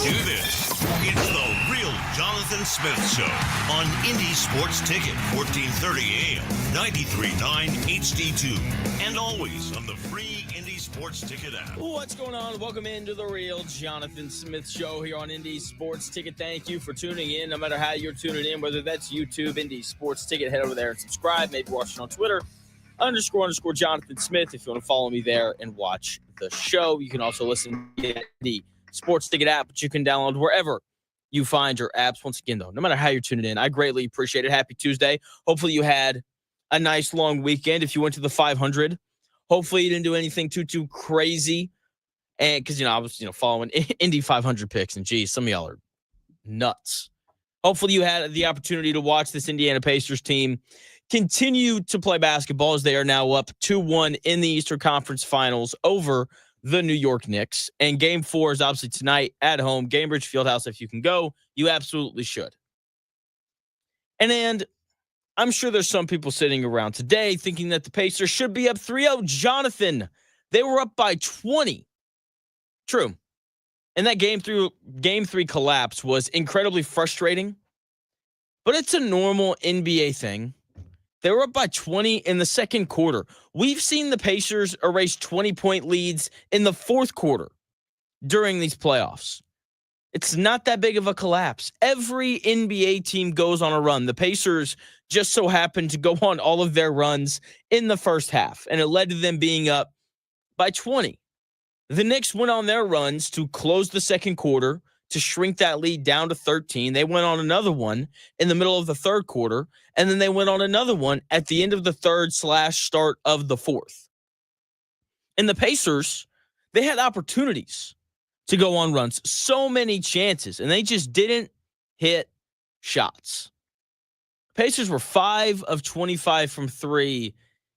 do this. It's the Real Jonathan Smith Show on Indie Sports Ticket, 1430 AM, 93.9 HD2, and always on the free Indie Sports Ticket app. What's going on? Welcome into the Real Jonathan Smith Show here on Indie Sports Ticket. Thank you for tuning in, no matter how you're tuning in, whether that's YouTube, Indie Sports Ticket. Head over there and subscribe. Maybe watch it on Twitter, __ Jonathan Smith, if you want to follow me there and watch the show. You can also listen to the Sports Ticket app, which you can download wherever you find your apps. Once again, though, no matter how you're tuning in, I greatly appreciate it. Happy Tuesday. Hopefully you had a nice long weekend. If you went to the 500, hopefully you didn't do anything too crazy. And because, I was, following Indy 500 picks, and geez, some of y'all are nuts. Hopefully you had the opportunity to watch this Indiana Pacers team continue to play basketball, as they are now up 2-1 in the Eastern Conference Finals over the New York Knicks. And Game 4 is obviously tonight at home, Gainbridge Fieldhouse. If you can go, you absolutely should. And I'm sure there's some people sitting around today thinking that the Pacers should be up 3-0. Jonathan, they were up by 20. True. And that Game 3 collapse was incredibly frustrating, but it's a normal NBA thing. They were up by 20 in the second quarter. We've seen the Pacers erase 20-point leads in the fourth quarter during these playoffs. It's not that big of a collapse. Every NBA team goes on a run. The Pacers just so happened to go on all of their runs in the first half, and it led to them being up by 20. The Knicks went on their runs to close the second quarter to shrink that lead down to 13. They went on another one in the middle of the third quarter, and then they went on another one at the end of the third / start of the fourth. And the Pacers, they had opportunities to go on runs, so many chances, and they just didn't hit shots. Pacers were 5 of 25 from 3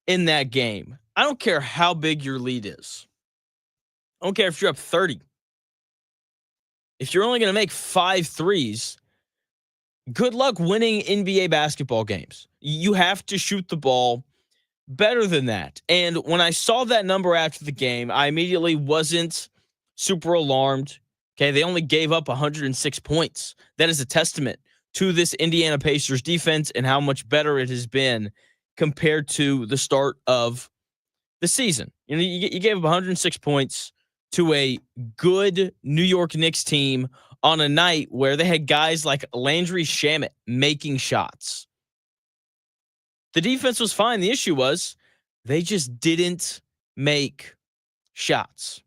in that game. I don't care how big your lead is. I don't care if you're up 30. If you're only going to make 5 threes, good luck winning NBA basketball games. You have to shoot the ball better than that. And when I saw that number after the game, I immediately wasn't super alarmed. Okay, they only gave up 106 points. That is a testament to this Indiana Pacers defense and how much better it has been compared to the start of the season. You gave up 106 points to a good New York Knicks team on a night where they had guys like Landry Shamet making shots. The defense was fine. The issue was they just didn't make shots.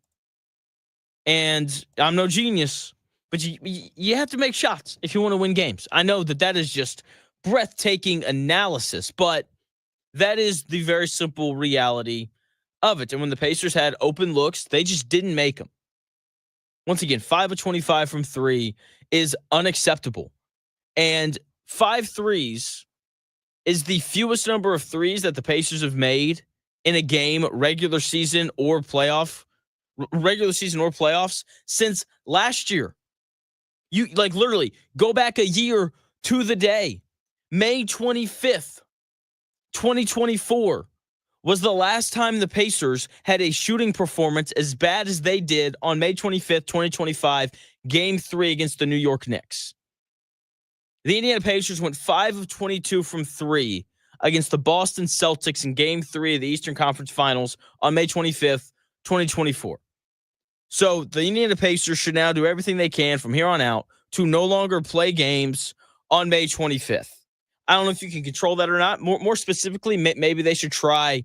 And I'm no genius, but you have to make shots if you want to win games. I know that is just breathtaking analysis, but that is the very simple reality of it. And when the Pacers had open looks, they just didn't make them. Once again, 5 of 25 from 3 is unacceptable. And 5 threes is the fewest number of threes that the Pacers have made in a game, regular season or playoffs, since last year. You literally go back a year to the day. May 25th, 2024. Was the last time the Pacers had a shooting performance as bad as they did on May 25th, 2025, Game 3 against the New York Knicks. The Indiana Pacers went 5 of 22 from 3 against the Boston Celtics in Game 3 of the Eastern Conference Finals on May 25th, 2024. So the Indiana Pacers should now do everything they can from here on out to no longer play games on May 25th. I don't know if you can control that or not. More specifically, maybe they should try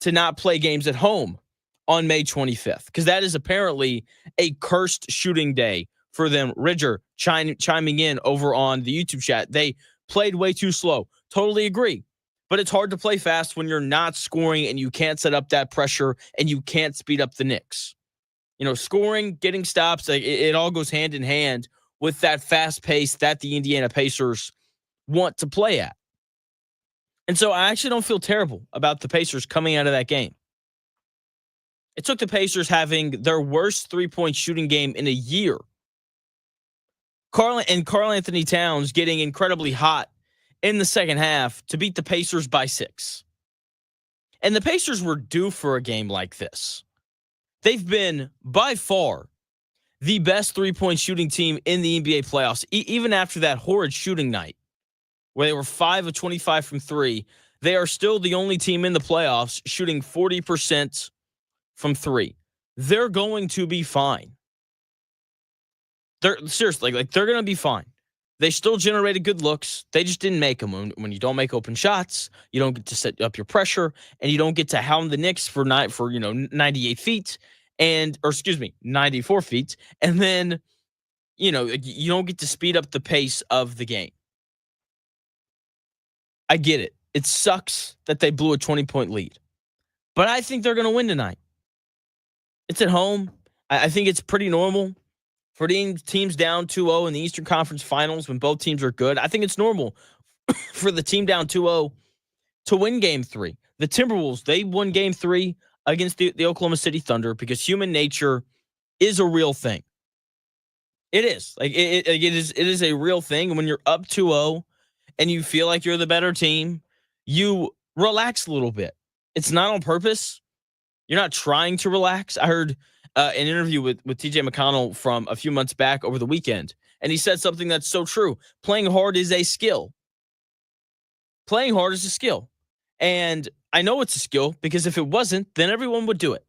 to not play games at home on May 25th, because that is apparently a cursed shooting day for them. Ridger chiming in over on the YouTube chat. They played way too slow. Totally agree. But it's hard to play fast when you're not scoring and you can't set up that pressure and you can't speed up the Knicks. Scoring, getting stops, it all goes hand in hand with that fast pace that the Indiana Pacers want to play at. And so I actually don't feel terrible about the Pacers coming out of that game. It took the Pacers having their worst three-point shooting game in a year. Karl Anthony Towns getting incredibly hot in the second half to beat the Pacers by 6. And the Pacers were due for a game like this. They've been, by far, the best three-point shooting team in the NBA playoffs, even after that horrid shooting night where they were 5 of 25 from three, they are still the only team in the playoffs shooting 40% from three. They're going to be fine. They're seriously, they're going to be fine. They still generated good looks. They just didn't make them. When you don't make open shots, you don't get to set up your pressure, and you don't get to hound the Knicks for 98 feet, 94 feet, and then you don't get to speed up the pace of the game. I get it. It sucks that they blew a 20-point lead, but I think they're going to win tonight. It's at home. I think it's pretty normal for teams down 2-0 in the Eastern Conference Finals when both teams are good. I think it's normal for the team down 2-0 to win Game 3. The Timberwolves, they won Game 3 against the Oklahoma City Thunder because human nature is a real thing. It is. It is a real thing. When you're up 2-0 and you feel like you're the better team, you relax a little bit. It's not on purpose. You're not trying to relax. I heard an interview with TJ McConnell from a few months back over the weekend, and he said something that's so true. Playing hard is a skill. Playing hard is a skill. And I know it's a skill because if it wasn't, then everyone would do it.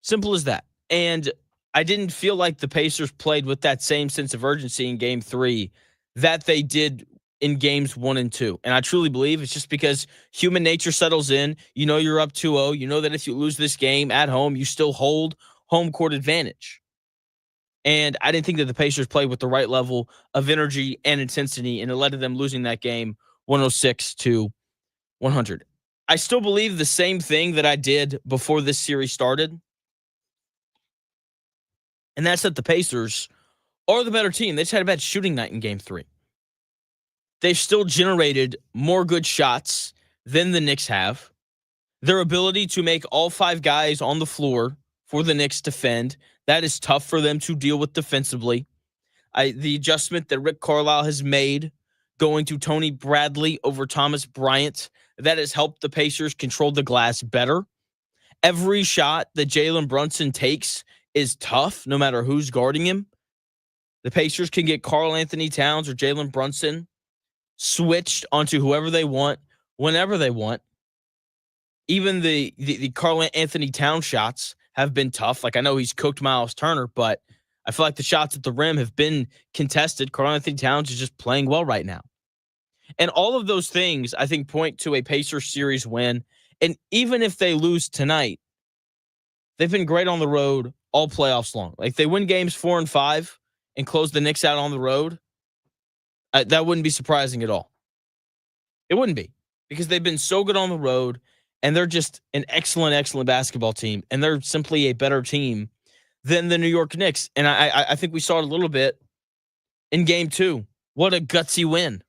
Simple as that. And I didn't feel like the Pacers played with that same sense of urgency in Game 3 that they did in Games 1 and 2. And I truly believe it's just because human nature settles in. You know you're up 2-0. You know that if you lose this game at home, you still hold home court advantage. And I didn't think that the Pacers played with the right level of energy and intensity, and it led to them losing that game 106-100. I still believe the same thing that I did before this series started. And that's that the Pacers are the better team. They just had a bad shooting night in Game 3. They've still generated more good shots than the Knicks have. Their ability to make all five guys on the floor for the Knicks defend, that is tough for them to deal with defensively. The adjustment that Rick Carlisle has made going to Tony Bradley over Thomas Bryant, that has helped the Pacers control the glass better. Every shot that Jalen Brunson takes is tough, no matter who's guarding him. The Pacers can get Karl Anthony Towns or Jalen Brunson switched onto whoever they want, whenever they want. Even the Karl Anthony Towns shots have been tough. I know he's cooked Miles Turner, but I feel like the shots at the rim have been contested. Karl Anthony Towns is just playing well right now. And all of those things, I think, point to a Pacers series win. And even if they lose tonight, they've been great on the road all playoffs long. They win games 4 and 5 and close the Knicks out on the road. That wouldn't be surprising at all. It wouldn't be, because they've been so good on the road, and they're just an excellent, excellent basketball team, and they're simply a better team than the New York Knicks. And I think we saw it a little bit in Game 2. What a gutsy win.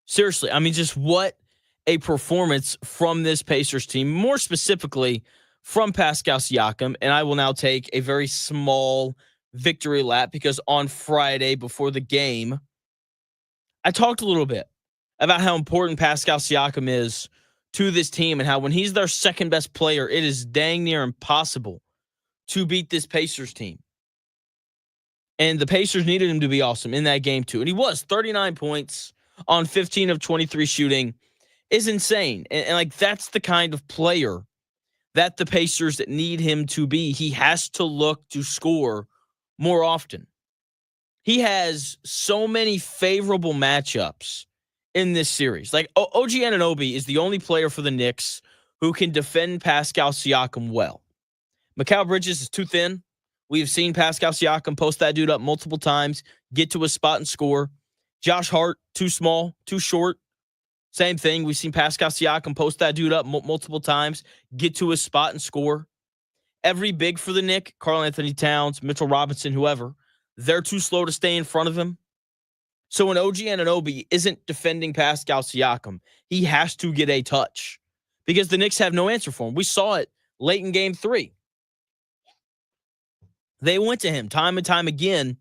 Seriously, just what a performance from this Pacers team, more specifically from Pascal Siakam. And I will now take a very small victory lap because on Friday before the game, I talked a little bit about how important Pascal Siakam is to this team and how when he's their second best player, it is dang near impossible to beat this Pacers team. And the Pacers needed him to be awesome in that game too. And he was. 39 points on 15 of 23 shooting is insane. And that's the kind of player that the Pacers need him to be. He has to look to score more often. He has so many favorable matchups in this series. OG Anunoby is the only player for the Knicks who can defend Pascal Siakam well. Mikal Bridges is too thin. We have seen Pascal Siakam post that dude up multiple times, get to a spot and score. Josh Hart, too small, too short. Same thing. We've seen Pascal Siakam post that dude up multiple times, get to a spot and score. Every big for the Knicks, Karl Anthony Towns, Mitchell Robinson, whoever, they're too slow to stay in front of him. So when OG Anunoby isn't defending Pascal Siakam, he has to get a touch because the Knicks have no answer for him. We saw it late in Game 3. They went to him time and time again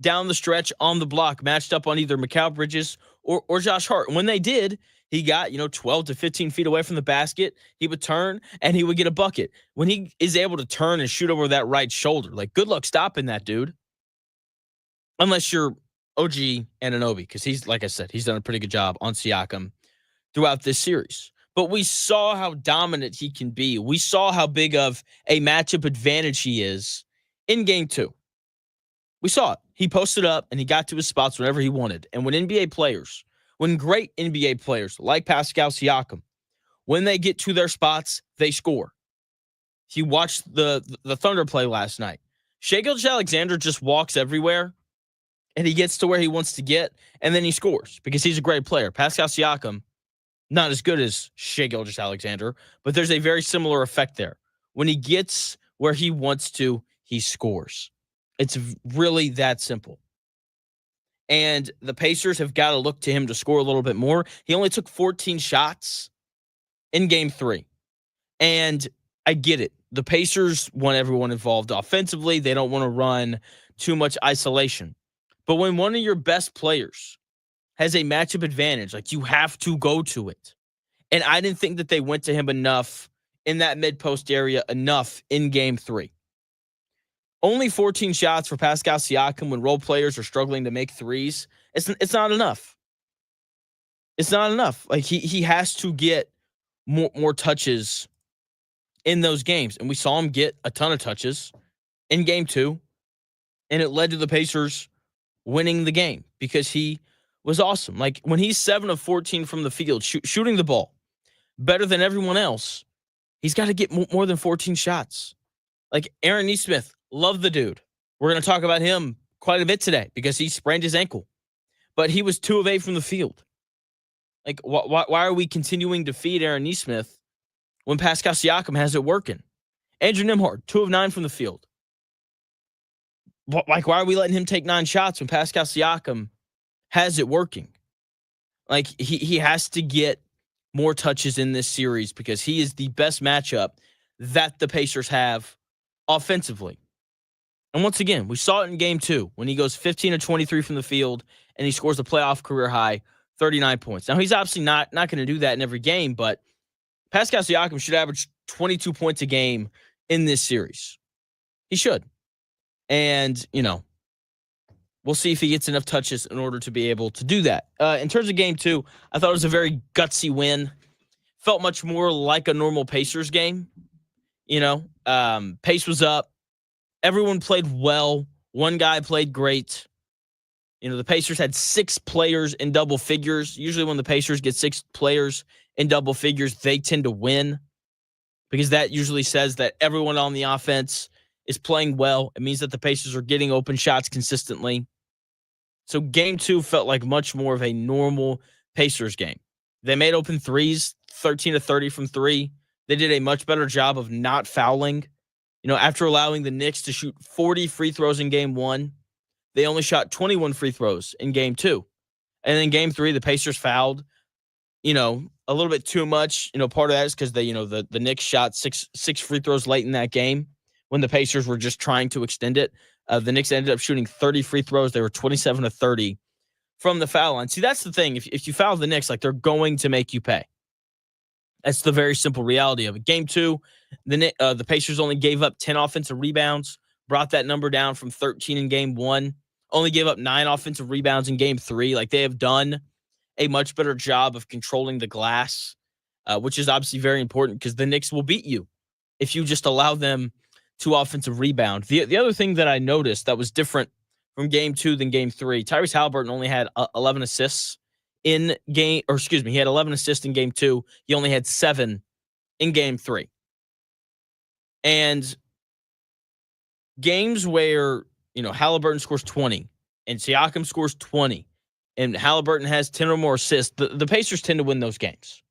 down the stretch on the block, matched up on either Mikal Bridges or Josh Hart. And when they did, he got, 12 to 15 feet away from the basket, he would turn and he would get a bucket. When he is able to turn and shoot over that right shoulder, like, good luck stopping that dude. Unless you're OG Anunoby, because he's, like I said, he's done a pretty good job on Siakam throughout this series. But we saw how dominant he can be. We saw how big of a matchup advantage he is in game 2. We saw it. He posted up and he got to his spots whenever he wanted. And when great NBA players like Pascal Siakam, when they get to their spots, they score. If you watched the Thunder play last night, Shai Gilgeous-Alexander just walks everywhere and he gets to where he wants to get, and then he scores because he's a great player. Pascal Siakam, not as good as Shai Gilgeous-Alexander, but there's a very similar effect there. When he gets where he wants to, he scores. It's really that simple. And the Pacers have got to look to him to score a little bit more. He only took 14 shots in game 3. And I get it. The Pacers want everyone involved offensively. They don't want to run too much isolation. But when one of your best players has a matchup advantage, like, you have to go to it. And I didn't think that they went to him enough in that mid-post area enough in game 3. Only 14 shots for Pascal Siakam when role players are struggling to make threes. It's not enough. It's not enough. Like, he has to get more touches in those games. And we saw him get a ton of touches in game 2. And it led to the Pacers winning the game because he was awesome. Like, when he's 7 of 14 from the field, shooting the ball better than everyone else, he's got to get more than 14 shots. Like, Aaron Nesmith, love the dude. We're going to talk about him quite a bit today because he sprained his ankle. But he was 2 of 8 from the field. Like, why are we continuing to feed Aaron Nesmith when Pascal Siakam has it working? Andrew Nembhard, 2 of 9 from the field. Like, why are we letting him take 9 shots when Pascal Siakam has it working? Like, he has to get more touches in this series because he is the best matchup that the Pacers have offensively. And once again, we saw it in game 2 when he goes 15 of 23 from the field and he scores a playoff career high 39 points. Now, he's obviously not going to do that in every game, but Pascal Siakam should average 22 points a game in this series. He should. And, we'll see if he gets enough touches in order to be able to do that. In terms of game 2, I thought it was a very gutsy win. Felt much more like a normal Pacers game. Pace was up. Everyone played well. One guy played great. The Pacers had 6 players in double figures. Usually when the Pacers get 6 players in double figures, they tend to win because that usually says that everyone on the offense is playing well. It means that the Pacers are getting open shots consistently. So game 2 felt like much more of a normal Pacers game. They made open threes, 13 to 30 from 3. They did a much better job of not fouling. After allowing the Knicks to shoot 40 free throws in game 1, they only shot 21 free throws in game 2. And in game 3, the Pacers fouled, a little bit too much. Part of that is because the Knicks shot six free throws late in that game when the Pacers were just trying to extend it. The Knicks ended up shooting 30 free throws. They were 27 to 30 from the foul line. See, that's the thing. If you foul the Knicks, like, they're going to make you pay. That's the very simple reality of it. Game 2, the Pacers only gave up 10 offensive rebounds, brought that number down from 13 in game 1, only gave up 9 offensive rebounds in game 3. Like, they have done a much better job of controlling the glass, which is obviously very important because the Knicks will beat you if you just allow them to offensive rebound. The other thing that I noticed that was different from game 2 than game 3, Tyrese Haliburton only had 11 assists in game, he had 11 assists in game 2. He only had 7 in game 3. And games where, Haliburton scores 20 and Siakam scores 20 and Haliburton has 10 or more assists, the Pacers tend to win those games.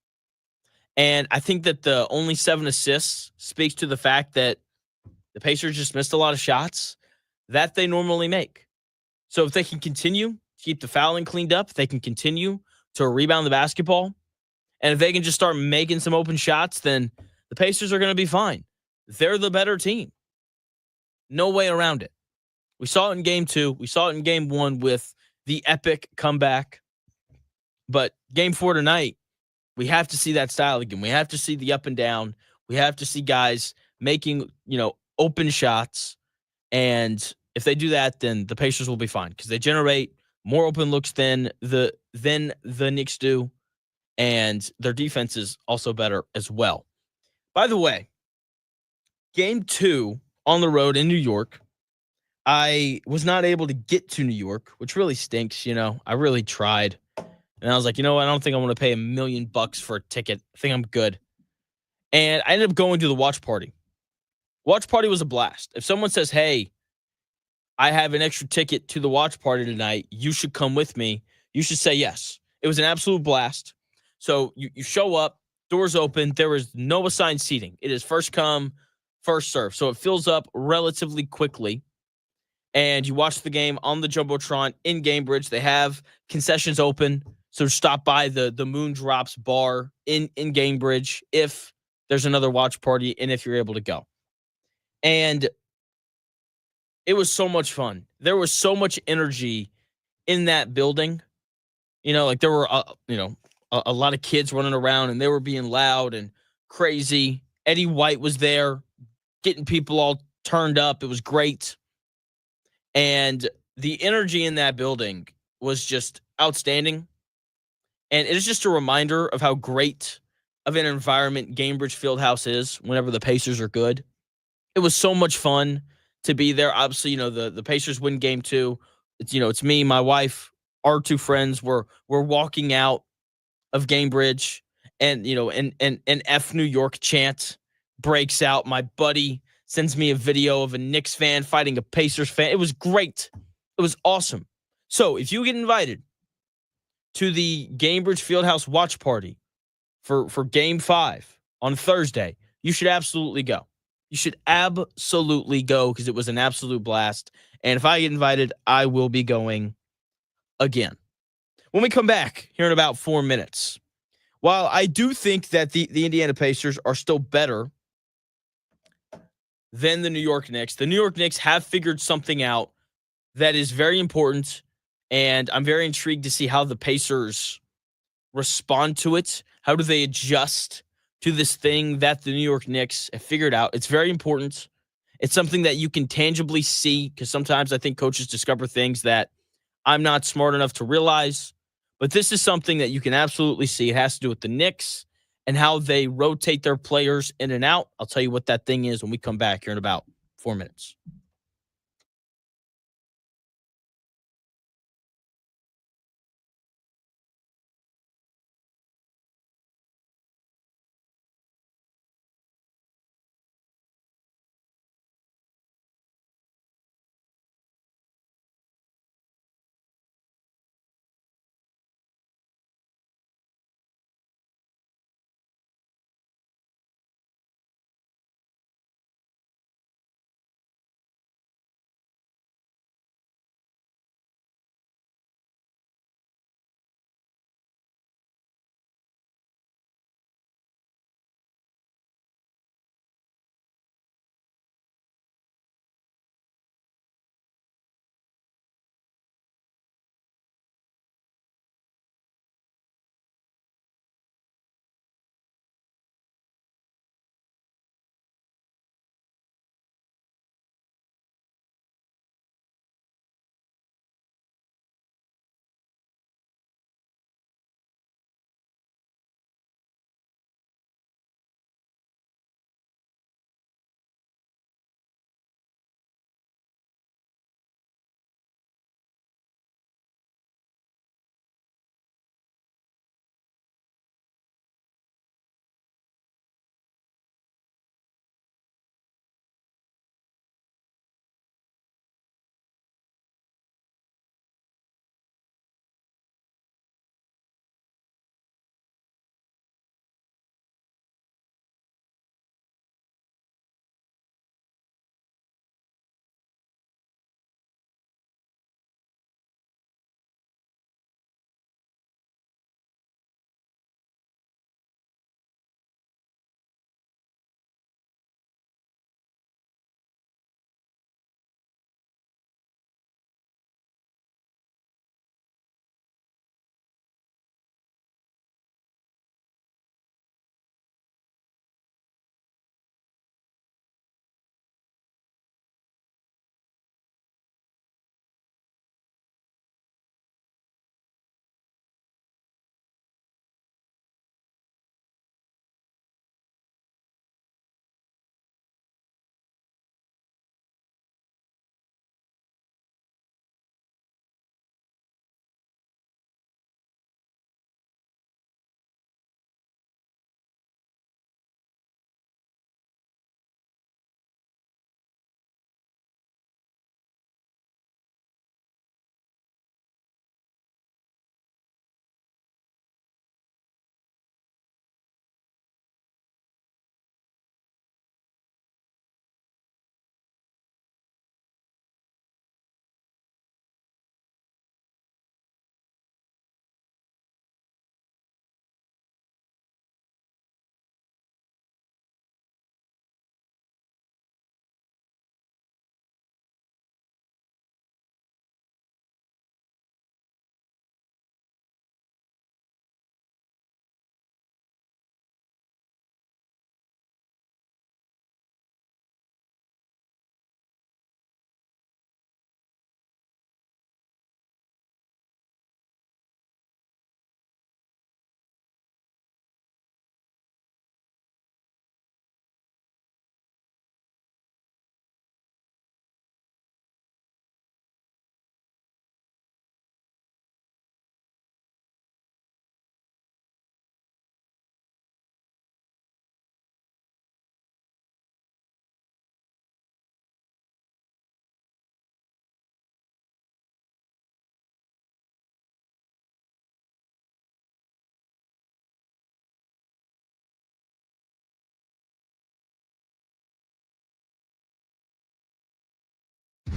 And I think that the only 7 assists speaks to the fact that the Pacers just missed a lot of shots that they normally make. So if they can continue keep the fouling cleaned up, if they can continue to rebound the basketball, and if they can just start making some open shots, then the Pacers are going to be fine. They're the better team. No way around it. We saw it in game 2. We saw it in game 1 with the epic comeback. But game 4 tonight, We have to see that style again. We have to see the up and down. We have to see guys making, open shots. And if they do that, then the Pacers will be fine because they generate more open looks than the Knicks do, and their defense is also better as well. By the way, game 2 on the road in New York, I was not able to get to New York, which really stinks. I really tried, and I was like, you know what? I don't think I want to pay $1 million for a ticket. I think I'm good. And I ended up going to the watch party. Watch party was a blast. If someone says, hey, I have an extra ticket to the watch party tonight, you should come with me, you should say yes. It was an absolute blast. So you show up, doors open, there is no assigned seating. It is first come, first serve. So it fills up relatively quickly. And you watch the game on the Jumbotron in Gamebridge. They have concessions open. So stop by the Moon Drops bar in Gamebridge if there's another watch party and if you're able to go. And it was so much fun. There was so much energy in that building. There were, a lot of kids running around and they were being loud and crazy. Eddie White was there getting people all turned up. It was great. And the energy in that building was just outstanding. And it is just a reminder of how great of an environment Gamebridge Fieldhouse is whenever the Pacers are good. It was so much fun to be there. Obviously, the Pacers win game 2. It's me, my wife, our 2 friends. We're walking out of Gamebridge, and an F New York chant breaks out. My buddy sends me a video of a Knicks fan fighting a Pacers fan. It was great. It was awesome. So if you get invited to the Gamebridge Fieldhouse watch party for game 5 on Thursday, you should absolutely go. You should absolutely go because it was an absolute blast. And if I get invited, I will be going again. When we come back here in about 4 minutes, while I do think that the Indiana Pacers are still better than the New York Knicks have figured something out that is very important, and I'm very intrigued to see how the Pacers respond to it. How do they adjust to this thing that the New York Knicks have figured out? It's very important. It's something that you can tangibly see because sometimes I think coaches discover things that I'm not smart enough to realize. But this is something that you can absolutely see. It has to do with the Knicks and how they rotate their players in and out. I'll tell you what that thing is when we come back here in about 4 minutes.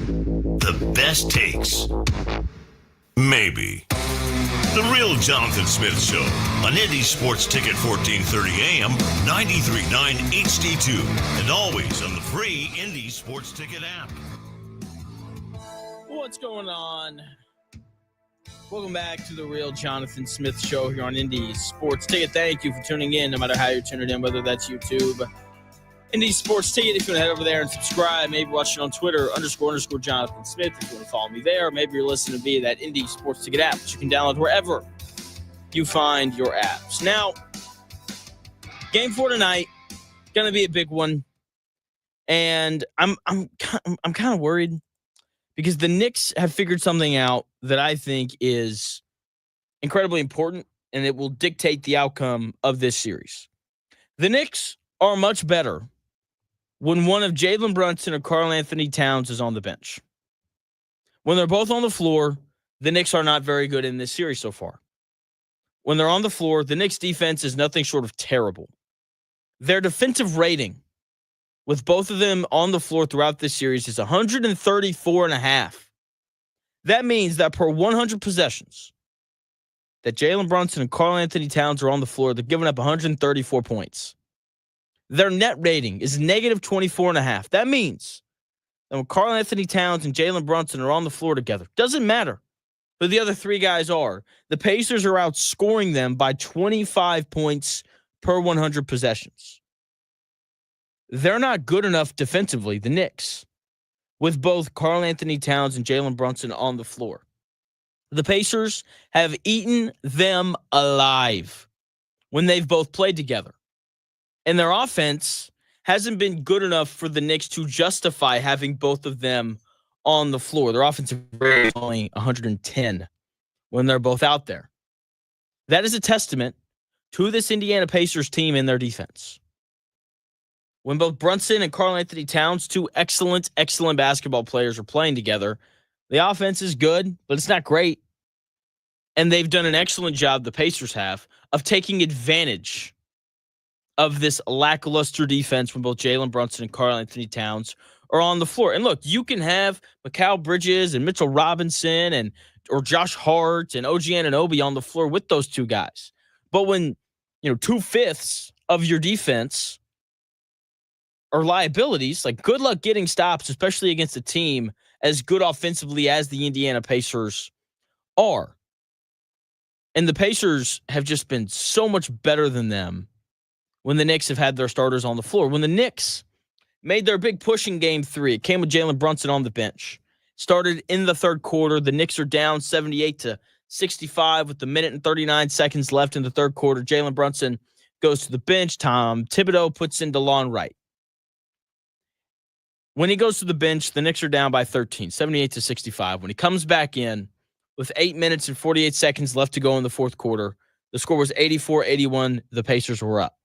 The best takes. Maybe. The Real Jonathan Smith Show on Indy Sports Ticket 1430 AM, 93.9 HD2, and always on the free Indy Sports Ticket app. What's going on? Welcome back to the Real Jonathan Smith Show here on Indy Sports Ticket. Thank you for tuning in, no matter how you're tuning in, whether that's YouTube, Indy Sports Ticket. If you want to head over there and subscribe, maybe watch it on Twitter, __ Jonathan Smith, if you want to follow me there. Maybe you're listening via that Indy Sports Ticket app, which you can download wherever you find your apps. Now, game 4 tonight, going to be a big one. And I'm kind of worried because the Knicks have figured something out that I think is incredibly important, and it will dictate the outcome of this series. The Knicks are much better when one of Jalen Brunson or Karl Anthony Towns is on the bench. When they're both on the floor, the Knicks are not very good in this series so far. When they're on the floor, the Knicks defense is nothing short of terrible. Their defensive rating with both of them on the floor throughout this series is 134.5. That means that per 100 possessions that Jalen Brunson and Karl Anthony Towns are on the floor, they're giving up 134 points. Their net rating is negative 24.5. That means that when Karl Anthony Towns and Jalen Brunson are on the floor together, doesn't matter who the other three guys are, the Pacers are outscoring them by 25 points per 100 possessions. They're not good enough defensively, the Knicks, with both Karl Anthony Towns and Jalen Brunson on the floor. The Pacers have eaten them alive when they've both played together. And their offense hasn't been good enough for the Knicks to justify having both of them on the floor. Their offensive rating is only 110 when they're both out there. That is a testament to this Indiana Pacers team and their defense. When both Brunson and Karl Anthony Towns, two excellent basketball players, are playing together, the offense is good, but it's not great. And they've done an excellent job, the Pacers have, of taking advantage of this lackluster defense when both Jalen Brunson and Karl Anthony Towns are on the floor. And look, you can have Mikal Bridges and Mitchell Robinson or Josh Hart and OG Anunoby on the floor with those two guys. But when, 2/5 of your defense are liabilities, like, good luck getting stops, especially against a team as good offensively as the Indiana Pacers are. And the Pacers have just been so much better than them when the Knicks have had their starters on the floor. When the Knicks made their big push in game 3, it came with Jalen Brunson on the bench. Started in the third quarter. The Knicks are down 78-65 with the minute and 39 seconds left in the third quarter. Jalen Brunson goes to the bench. Tom Thibodeau puts in DeLon Wright. When he goes to the bench, the Knicks are down by 13, 78-65. When he comes back in with 8 minutes and 48 seconds left to go in the fourth quarter, the score was 84-81. The Pacers were up.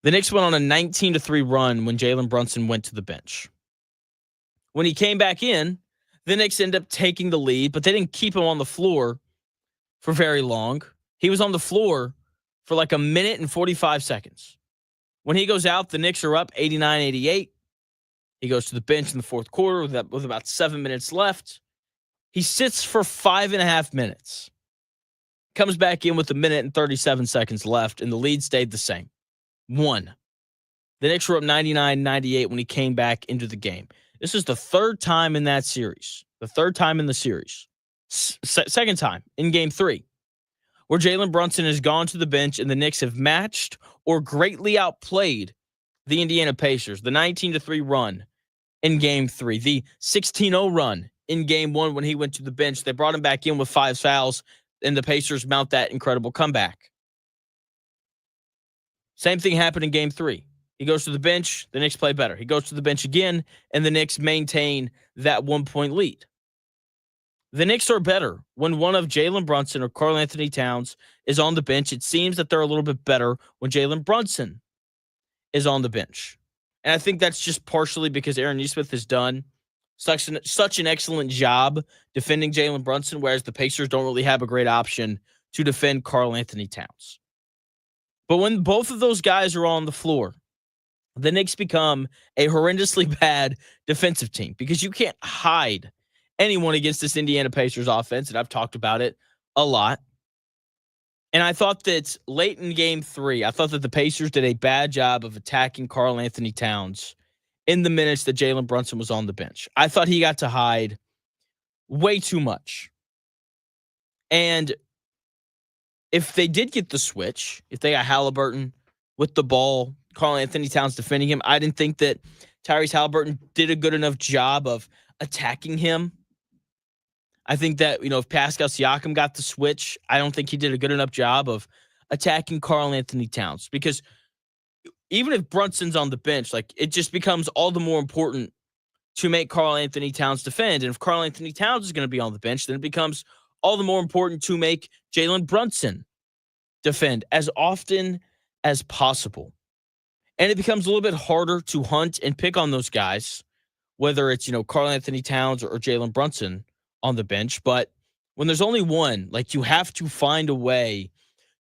The Knicks went on a 19-3 run when Jalen Brunson went to the bench. When he came back in, the Knicks ended up taking the lead, but they didn't keep him on the floor for very long. He was on the floor for like a minute and 45 seconds. When he goes out, the Knicks are up 89-88. He goes to the bench in the fourth quarter with about 7 minutes left. He sits for 5.5 minutes. Comes back in with a minute and 37 seconds left, and the lead stayed the same. 1. The Knicks were up 99-98 when he came back into the game. This is the third time in that series. The third time in the series. Second time in game 3, where Jalen Brunson has gone to the bench and the Knicks have matched or greatly outplayed the Indiana Pacers. The 19-3 run in game 3. The 16-0 run in game 1 when he went to the bench. They brought him back in with 5 fouls, and the Pacers mount that incredible comeback. Same thing happened in game 3. He goes to the bench, the Knicks play better. He goes to the bench again, and the Knicks maintain that 1-point lead. The Knicks are better when one of Jalen Brunson or Karl Anthony Towns is on the bench. It seems that they're a little bit better when Jalen Brunson is on the bench. And I think that's just partially because Aaron Nesmith has done such an excellent job defending Jalen Brunson, whereas the Pacers don't really have a great option to defend Karl Anthony Towns. But when both of those guys are on the floor, the Knicks become a horrendously bad defensive team because you can't hide anyone against this Indiana Pacers offense, and I've talked about it a lot. And I thought that late in game 3, I thought that the Pacers did a bad job of attacking Karl Anthony Towns in the minutes that Jalen Brunson was on the bench. I thought he got to hide way too much. And if they did get the switch, if they got Halliburton with the ball, Karl Anthony Towns defending him, I didn't think that Tyrese Halliburton did a good enough job of attacking him. I think that, if Pascal Siakam got the switch, I don't think he did a good enough job of attacking Karl Anthony Towns, because even if Brunson's on the bench, it just becomes all the more important to make Karl Anthony Towns defend. And if Karl Anthony Towns is going to be on the bench, then it becomes all the more important to make Jalen Brunson defend as often as possible. And it becomes a little bit harder to hunt and pick on those guys, whether it's, Karl Anthony Towns or Jalen Brunson on the bench. But when there's only one, you have to find a way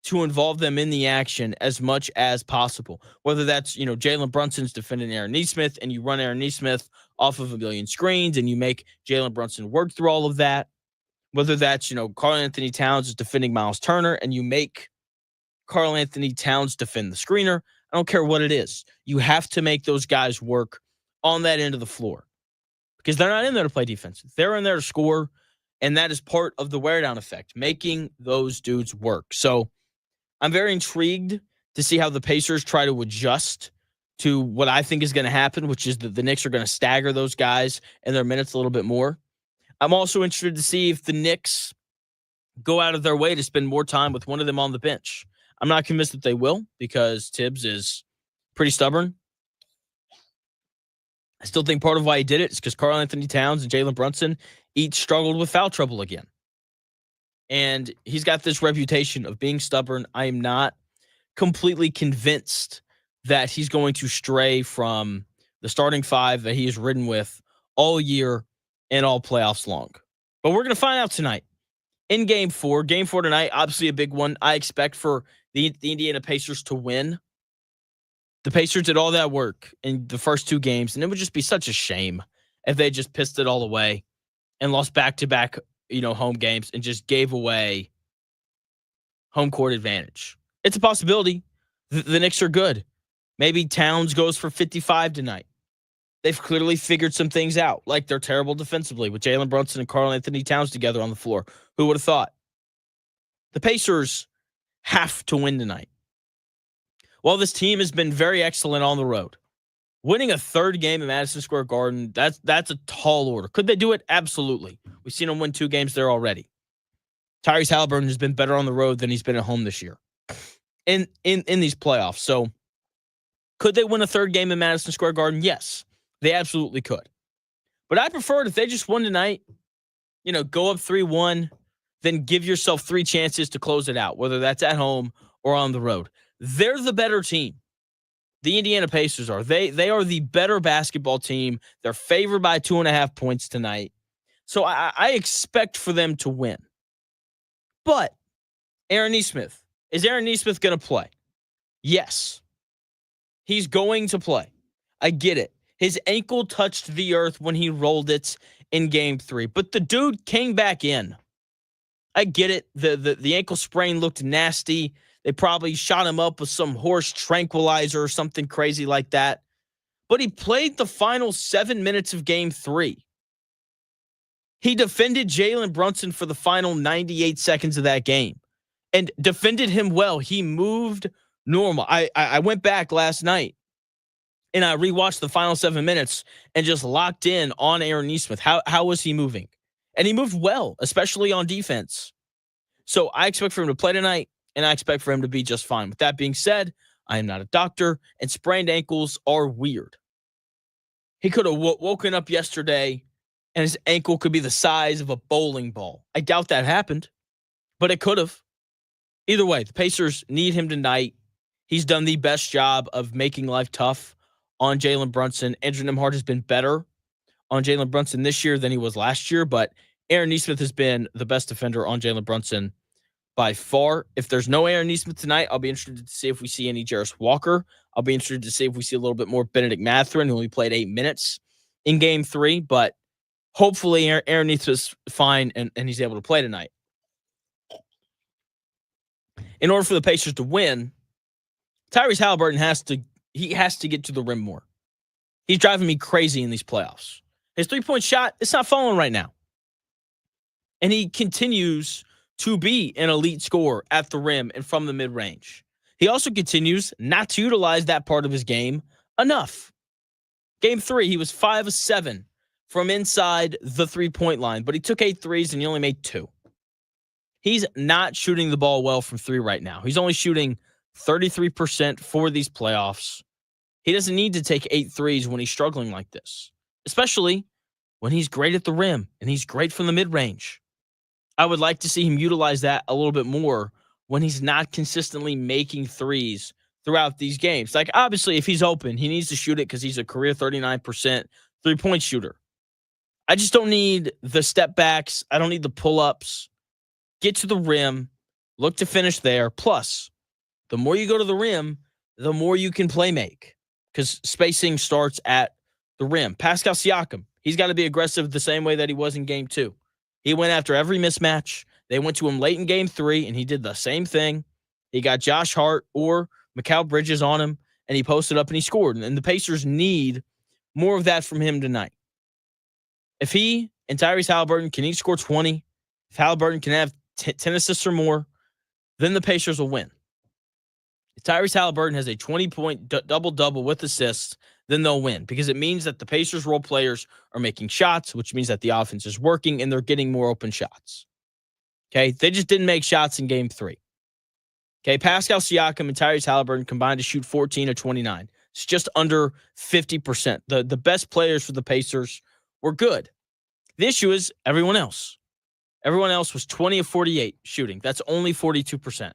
to involve them in the action as much as possible. Whether that's, Jalen Brunson's defending Aaron Nesmith and you run Aaron Nesmith off of a million screens and you make Jalen Brunson work through all of that. Whether that's, Karl Anthony Towns is defending Miles Turner and you make Karl Anthony Towns defend the screener. I don't care what it is. You have to make those guys work on that end of the floor, because they're not in there to play defense. They're in there to score, and that is part of the wear down effect, making those dudes work. So I'm very intrigued to see how the Pacers try to adjust to what I think is going to happen, which is that the Knicks are going to stagger those guys and their minutes a little bit more. I'm also interested to see if the Knicks go out of their way to spend more time with one of them on the bench. I'm not convinced that they will, because Tibbs is pretty stubborn. I still think part of why he did it is because Karl Anthony Towns and Jalen Brunson each struggled with foul trouble again. And he's got this reputation of being stubborn. I am not completely convinced that he's going to stray from the starting 5 that he has ridden with all year and all playoffs long. But we're going to find out tonight in Game 4. Game 4 tonight, obviously a big one. I expect for the Indiana Pacers to win. The Pacers did all that work in the first 2 games, and it would just be such a shame if they just pissed it all away and lost back-to-back, home games and just gave away home court advantage. It's a possibility. The Knicks are good. Maybe Towns goes for 55 tonight. They've clearly figured some things out, like they're terrible defensively with Jalen Brunson and Karl Anthony Towns together on the floor. Who would have thought? The Pacers have to win tonight. While this team has been very excellent on the road, winning a 3rd game at Madison Square Garden, that's a tall order. Could they do it? Absolutely. We've seen them win 2 games there already. Tyrese Halliburton has been better on the road than he's been at home this year in these playoffs. So could they win a 3rd game in Madison Square Garden? Yes, they absolutely could. But I prefer it if they just won tonight, go up 3-1, then give yourself 3 chances to close it out, whether that's at home or on the road. They're the better team. The Indiana Pacers are. They are the better basketball team. They're favored by 2.5 points tonight. So I expect for them to win. But Aaron Nesmith, is Aaron Nesmith going to play? Yes. He's going to play. I get it. His ankle touched the earth when he rolled it in Game 3. But the dude came back in. I get it. The ankle sprain looked nasty. They probably shot him up with some horse tranquilizer or something crazy like that. But he played the final 7 minutes of Game 3. He defended Jalen Brunson for the final 98 seconds of that game and defended him well. He moved normal. I went back last night and I rewatched the final 7 minutes and just locked in on Aaron Nesmith. How was he moving? And he moved well, especially on defense. So I expect for him to play tonight, and I expect for him to be just fine. With that being said, I am not a doctor, and sprained ankles are weird. He could have woken up yesterday, and his ankle could be the size of a bowling ball. I doubt that happened, but it could have. Either way, the Pacers need him tonight. He's done the best job of making life tough on Jalen Brunson. Andrew Nembhard has been better on Jalen Brunson this year than he was last year, but Aaron Nesmith has been the best defender on Jalen Brunson by far. If there's no Aaron Nesmith tonight, I'll be interested to see if we see any Jarris Walker. I'll be interested to see if we see a little bit more Benedict Mathurin, who only played 8 minutes in game 3. But hopefully Aaron Nesmith's fine and he's able to play tonight. In order for the Pacers to win, Tyrese Halliburton has to get to the rim more. He's driving me crazy in these playoffs. His three-point shot, it's not falling right now. And he continues to be an elite scorer at the rim and from the mid-range. He also continues not to utilize that part of his game enough. Game 3, he was 5 of 7 from inside the three-point line, but he took 8 threes and he only made 2. He's not shooting the ball well from 3 right now. He's only shooting 33% for these playoffs. He doesn't need to take 8 threes when he's struggling like this, especially when he's great at the rim and he's great from the mid-range. I would like to see him utilize that a little bit more when he's not consistently making threes throughout these games. Like, obviously, if he's open, he needs to shoot it because he's a career 39% three-point shooter. I just don't need the step backs. I don't need the pull-ups. Get to the rim, look to finish there. Plus, the more you go to the rim, the more you can play make because spacing starts at the rim. Pascal Siakam, he's got to be aggressive the same way that he was in game 2. He went after every mismatch. They went to him late in game 3, and he did the same thing. He got Josh Hart or Mikal Bridges on him, and he posted up and he scored. And the Pacers need more of that from him tonight. If he and Tyrese Halliburton can each score 20, if Halliburton can have 10 assists or more, then the Pacers will win. If Tyrese Halliburton has a 20-point double-double with assists, then they'll win because it means that the Pacers role players are making shots, which means that the offense is working and they're getting more open shots. Okay, they just didn't make shots in game 3. Okay, Pascal Siakam and Tyrese Halliburton combined to shoot 14 of 29. It's just under 50%. The best players for the Pacers were good. The issue is everyone else. Everyone else was 20 of 48 shooting. That's only 42%.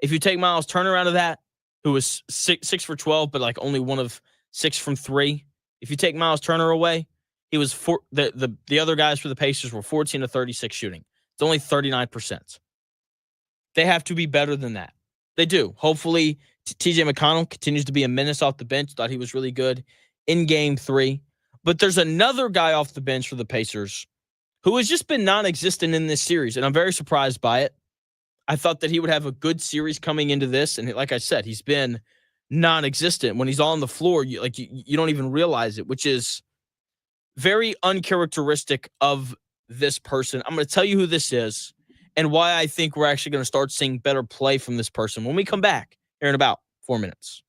If you take Miles Turner out of that, who was 6 for 12, but like only 1 of 6 from 3. If you take Miles Turner away, he was the other guys for the Pacers were 14 to 36 shooting. It's only 39%. They have to be better than that. They do. Hopefully, TJ McConnell continues to be a menace off the bench. Thought he was really good in game 3. But there's another guy off the bench for the Pacers who has just been non-existent in this series, and I'm very surprised by it. I thought that he would have a good series coming into this, and like I said, he's been non-existent. When he's on the floor, you don't even realize it, which is very uncharacteristic of this person. I'm going to tell you who this is and why I think we're actually going to start seeing better play from this person when we come back here in about 4 minutes.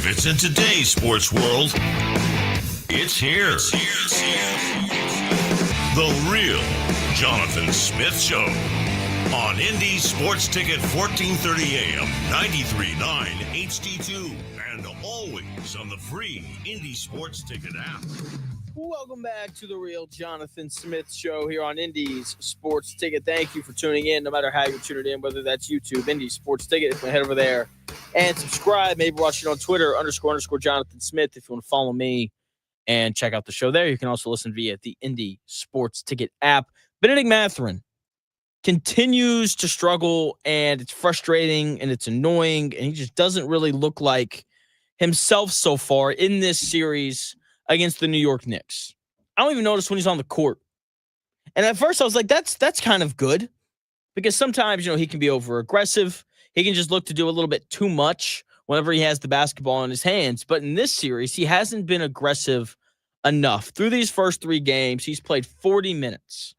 fits in today's sports world, it's here. The real Jonathan Smith Show on Indy Sports Ticket 1430 AM, 93.9 HD2, and always on the free Indy Sports Ticket app. Welcome back to the real Jonathan Smith Show here on Indy's Sports Ticket. Thank you for tuning in, no matter how you're tuning in, whether that's YouTube, Indy Sports Ticket. If you head over there and subscribe, maybe watch it on Twitter, _ Jonathan Smith, if you want to follow me and check out the show there. You can also listen via the Indy Sports Ticket app. Benedict Mathurin continues to struggle, and it's frustrating, and it's annoying, and he just doesn't really look like himself so far in this series against the New York Knicks. I don't even notice when he's on the court. And at first I was like, that's kind of good, because sometimes, he can be over aggressive. He can just look to do a little bit too much whenever he has the basketball in his hands. But in this series, he hasn't been aggressive enough. Through these first 3 games, he's played 40 minutes.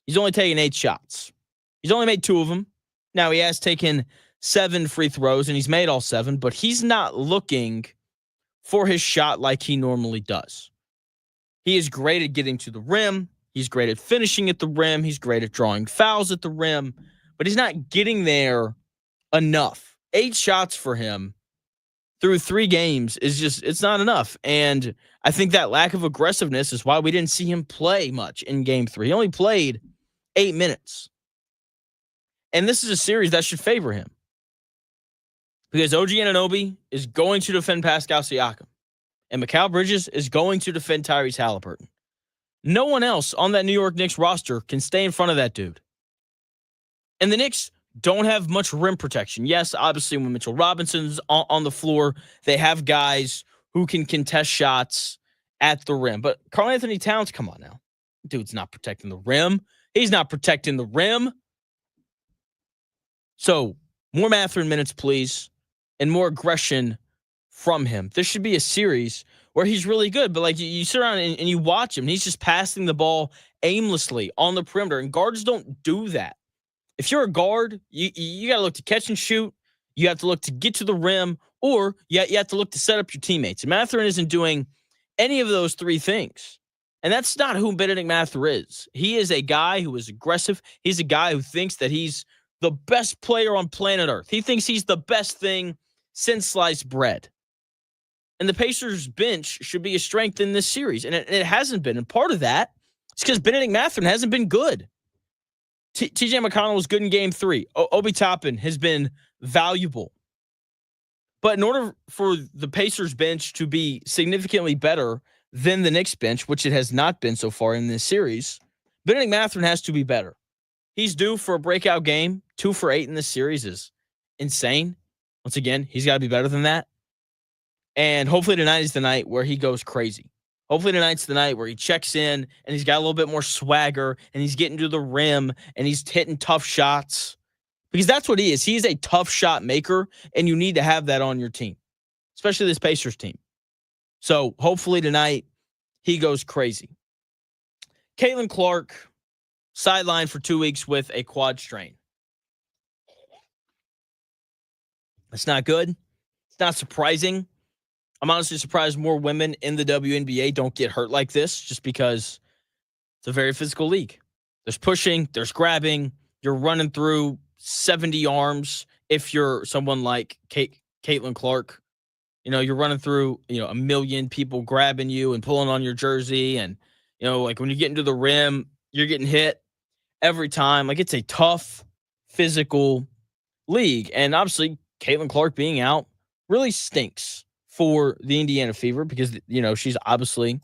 He's only taken 8 shots. He's only made 2 of them. Now, he has taken 7 free throws, and he's made all 7, but he's not looking for his shot like he normally does. He is great at getting to the rim. He's great at finishing at the rim. He's great at drawing fouls at the rim, but he's not getting there enough. 8 shots for him through 3 games is it's not enough. And I think that lack of aggressiveness is why we didn't see him play much in game 3. He only played 8 minutes. And this is a series that should favor him, because OG Anunoby is going to defend Pascal Siakam, and Mikal Bridges is going to defend Tyrese Halliburton. No one else on that New York Knicks roster can stay in front of that dude. And the Knicks don't have much rim protection. Yes, obviously when Mitchell Robinson's on the floor, they have guys who can contest shots at the rim. But Karl Anthony Towns, come on now. Dude's not protecting the rim. He's not protecting the rim. So, more Mathurin minutes, please, and more aggression from him. This should be a series where he's really good, but you sit around and you watch him, and he's just passing the ball aimlessly on the perimeter, and guards don't do that. If you're a guard, you got to look to catch and shoot, you have to look to get to the rim, or you have to look to set up your teammates. And Mathurin isn't doing any of those 3 things. And that's not who Benedict Mathurin is. He is a guy who is aggressive. He's a guy who thinks that he's the best player on planet Earth. He thinks he's the best thing since sliced bread. And the Pacers bench should be a strength in this series. And it hasn't been. And part of that is because Benedict Mathurin hasn't been good. TJ McConnell was good in game 3. Obi Toppin has been valuable. But in order for the Pacers bench to be significantly better than the Knicks bench, which it has not been so far in this series, Benedict Mathurin has to be better. He's due for a breakout game. 2 for 8 in this series is insane. Once again, he's got to be better than that. And hopefully tonight is the night where he goes crazy. Hopefully tonight's the night where he checks in and he's got a little bit more swagger and he's getting to the rim and he's hitting tough shots. Because that's what he is. He is a tough shot maker, and you need to have that on your team, especially this Pacers team. So hopefully tonight he goes crazy. Catilin Clark sidelined for 2 weeks with a quad strain. That's not good. It's not surprising. I'm honestly surprised more women in the WNBA don't get hurt like this, just because it's a very physical league. There's pushing, there's grabbing, you're running through 70 arms. If you're someone like Catilin Clark, you're running through, a million people grabbing you and pulling on your jersey. And, when you get into the rim, you're getting hit every time. It's a tough, physical league. And obviously, Catilin Clark being out really stinks for the Indiana Fever, because, she's obviously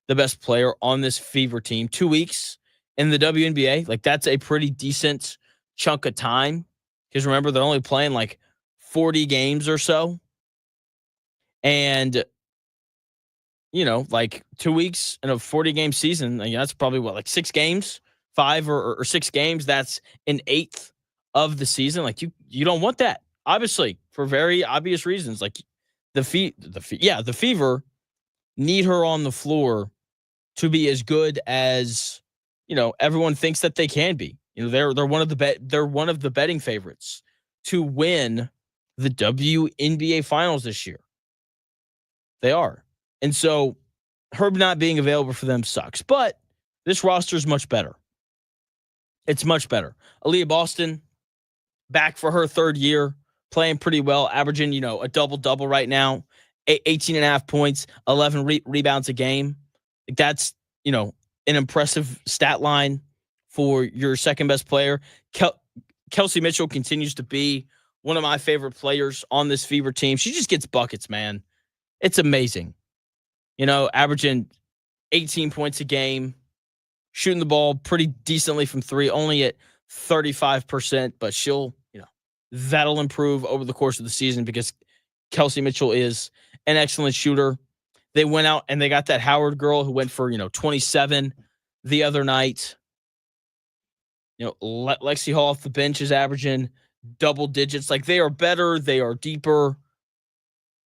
the best player on this Fever team. 2 weeks in the WNBA, that's a pretty decent chunk of time, because remember, they're only playing 40 games or so. And, 2 weeks in a 40-game season, that's probably 6 games, 5 or 6 games. That's an eighth of the season. You don't want that, obviously, for very obvious reasons. The Fever need her on the floor to be as good as, everyone thinks that they can be. They're one of the betting favorites to win the WNBA finals this year. They are. And so Herb not being available for them sucks. But this roster is much better. It's much better. Aaliyah Boston, back for her third year, playing pretty well, averaging, a double-double right now, 18 and a half points, 11 rebounds a game. That's, an impressive stat line for your second-best player. Kelsey Mitchell continues to be one of my favorite players on this Fever team. She just gets buckets, man. It's amazing. Averaging 18 points a game, shooting the ball pretty decently from three, only at 35%, but that'll improve over the course of the season because Kelsey Mitchell is an excellent shooter. They went out and they got that Howard girl who went for, 27 the other night. Lexi Hall off the bench is averaging double digits. Like, they are better. They are deeper.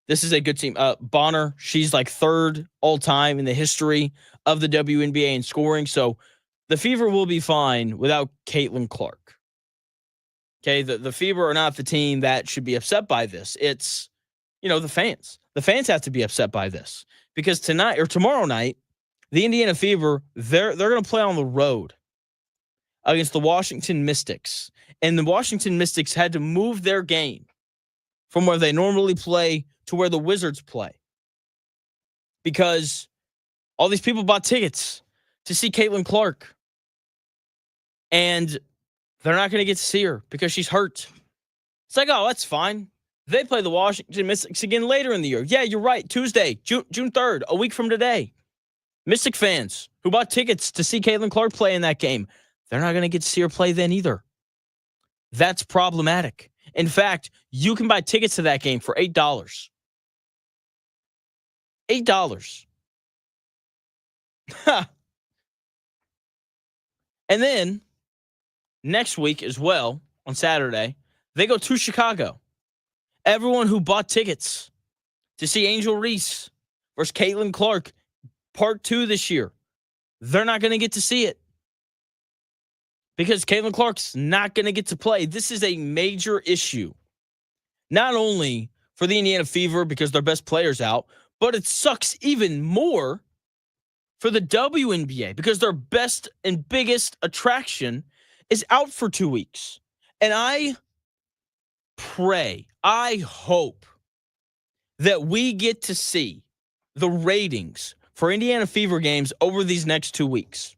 This is a good team. Bonner, she's like third all time in the history of the WNBA in scoring. So the Fever will be fine without Catilin Clark. Okay, the Fever are not the team that should be upset by this. It's, the fans. The fans have to be upset by this because tonight or tomorrow night, the Indiana Fever, they're going to play on the road against the Washington Mystics. And the Washington Mystics had to move their game from where they normally play to where the Wizards play because all these people bought tickets to see Catilin Clark. And they're not going to get to see her because she's hurt. It's like, oh, that's fine. They play the Washington Mystics again later in the year. Yeah, you're right. Tuesday, June 3rd, a week from today. Mystic fans who bought tickets to see Catilin Clark play in that game, they're not going to get to see her play then either. That's problematic. In fact, you can buy tickets to that game for $8. $8. And then next week as well, on Saturday, they go to Chicago. Everyone who bought tickets to see Angel Reese versus Catilin Clark, part 2 this year, they're not going to get to see it because Catilin Clark's not going to get to play. This is a major issue, not only for the Indiana Fever because their best player's out, but it sucks even more for the WNBA because their best and biggest attraction is out for 2 weeks. And I hope that we get to see the ratings for Indiana Fever games over these next 2 weeks.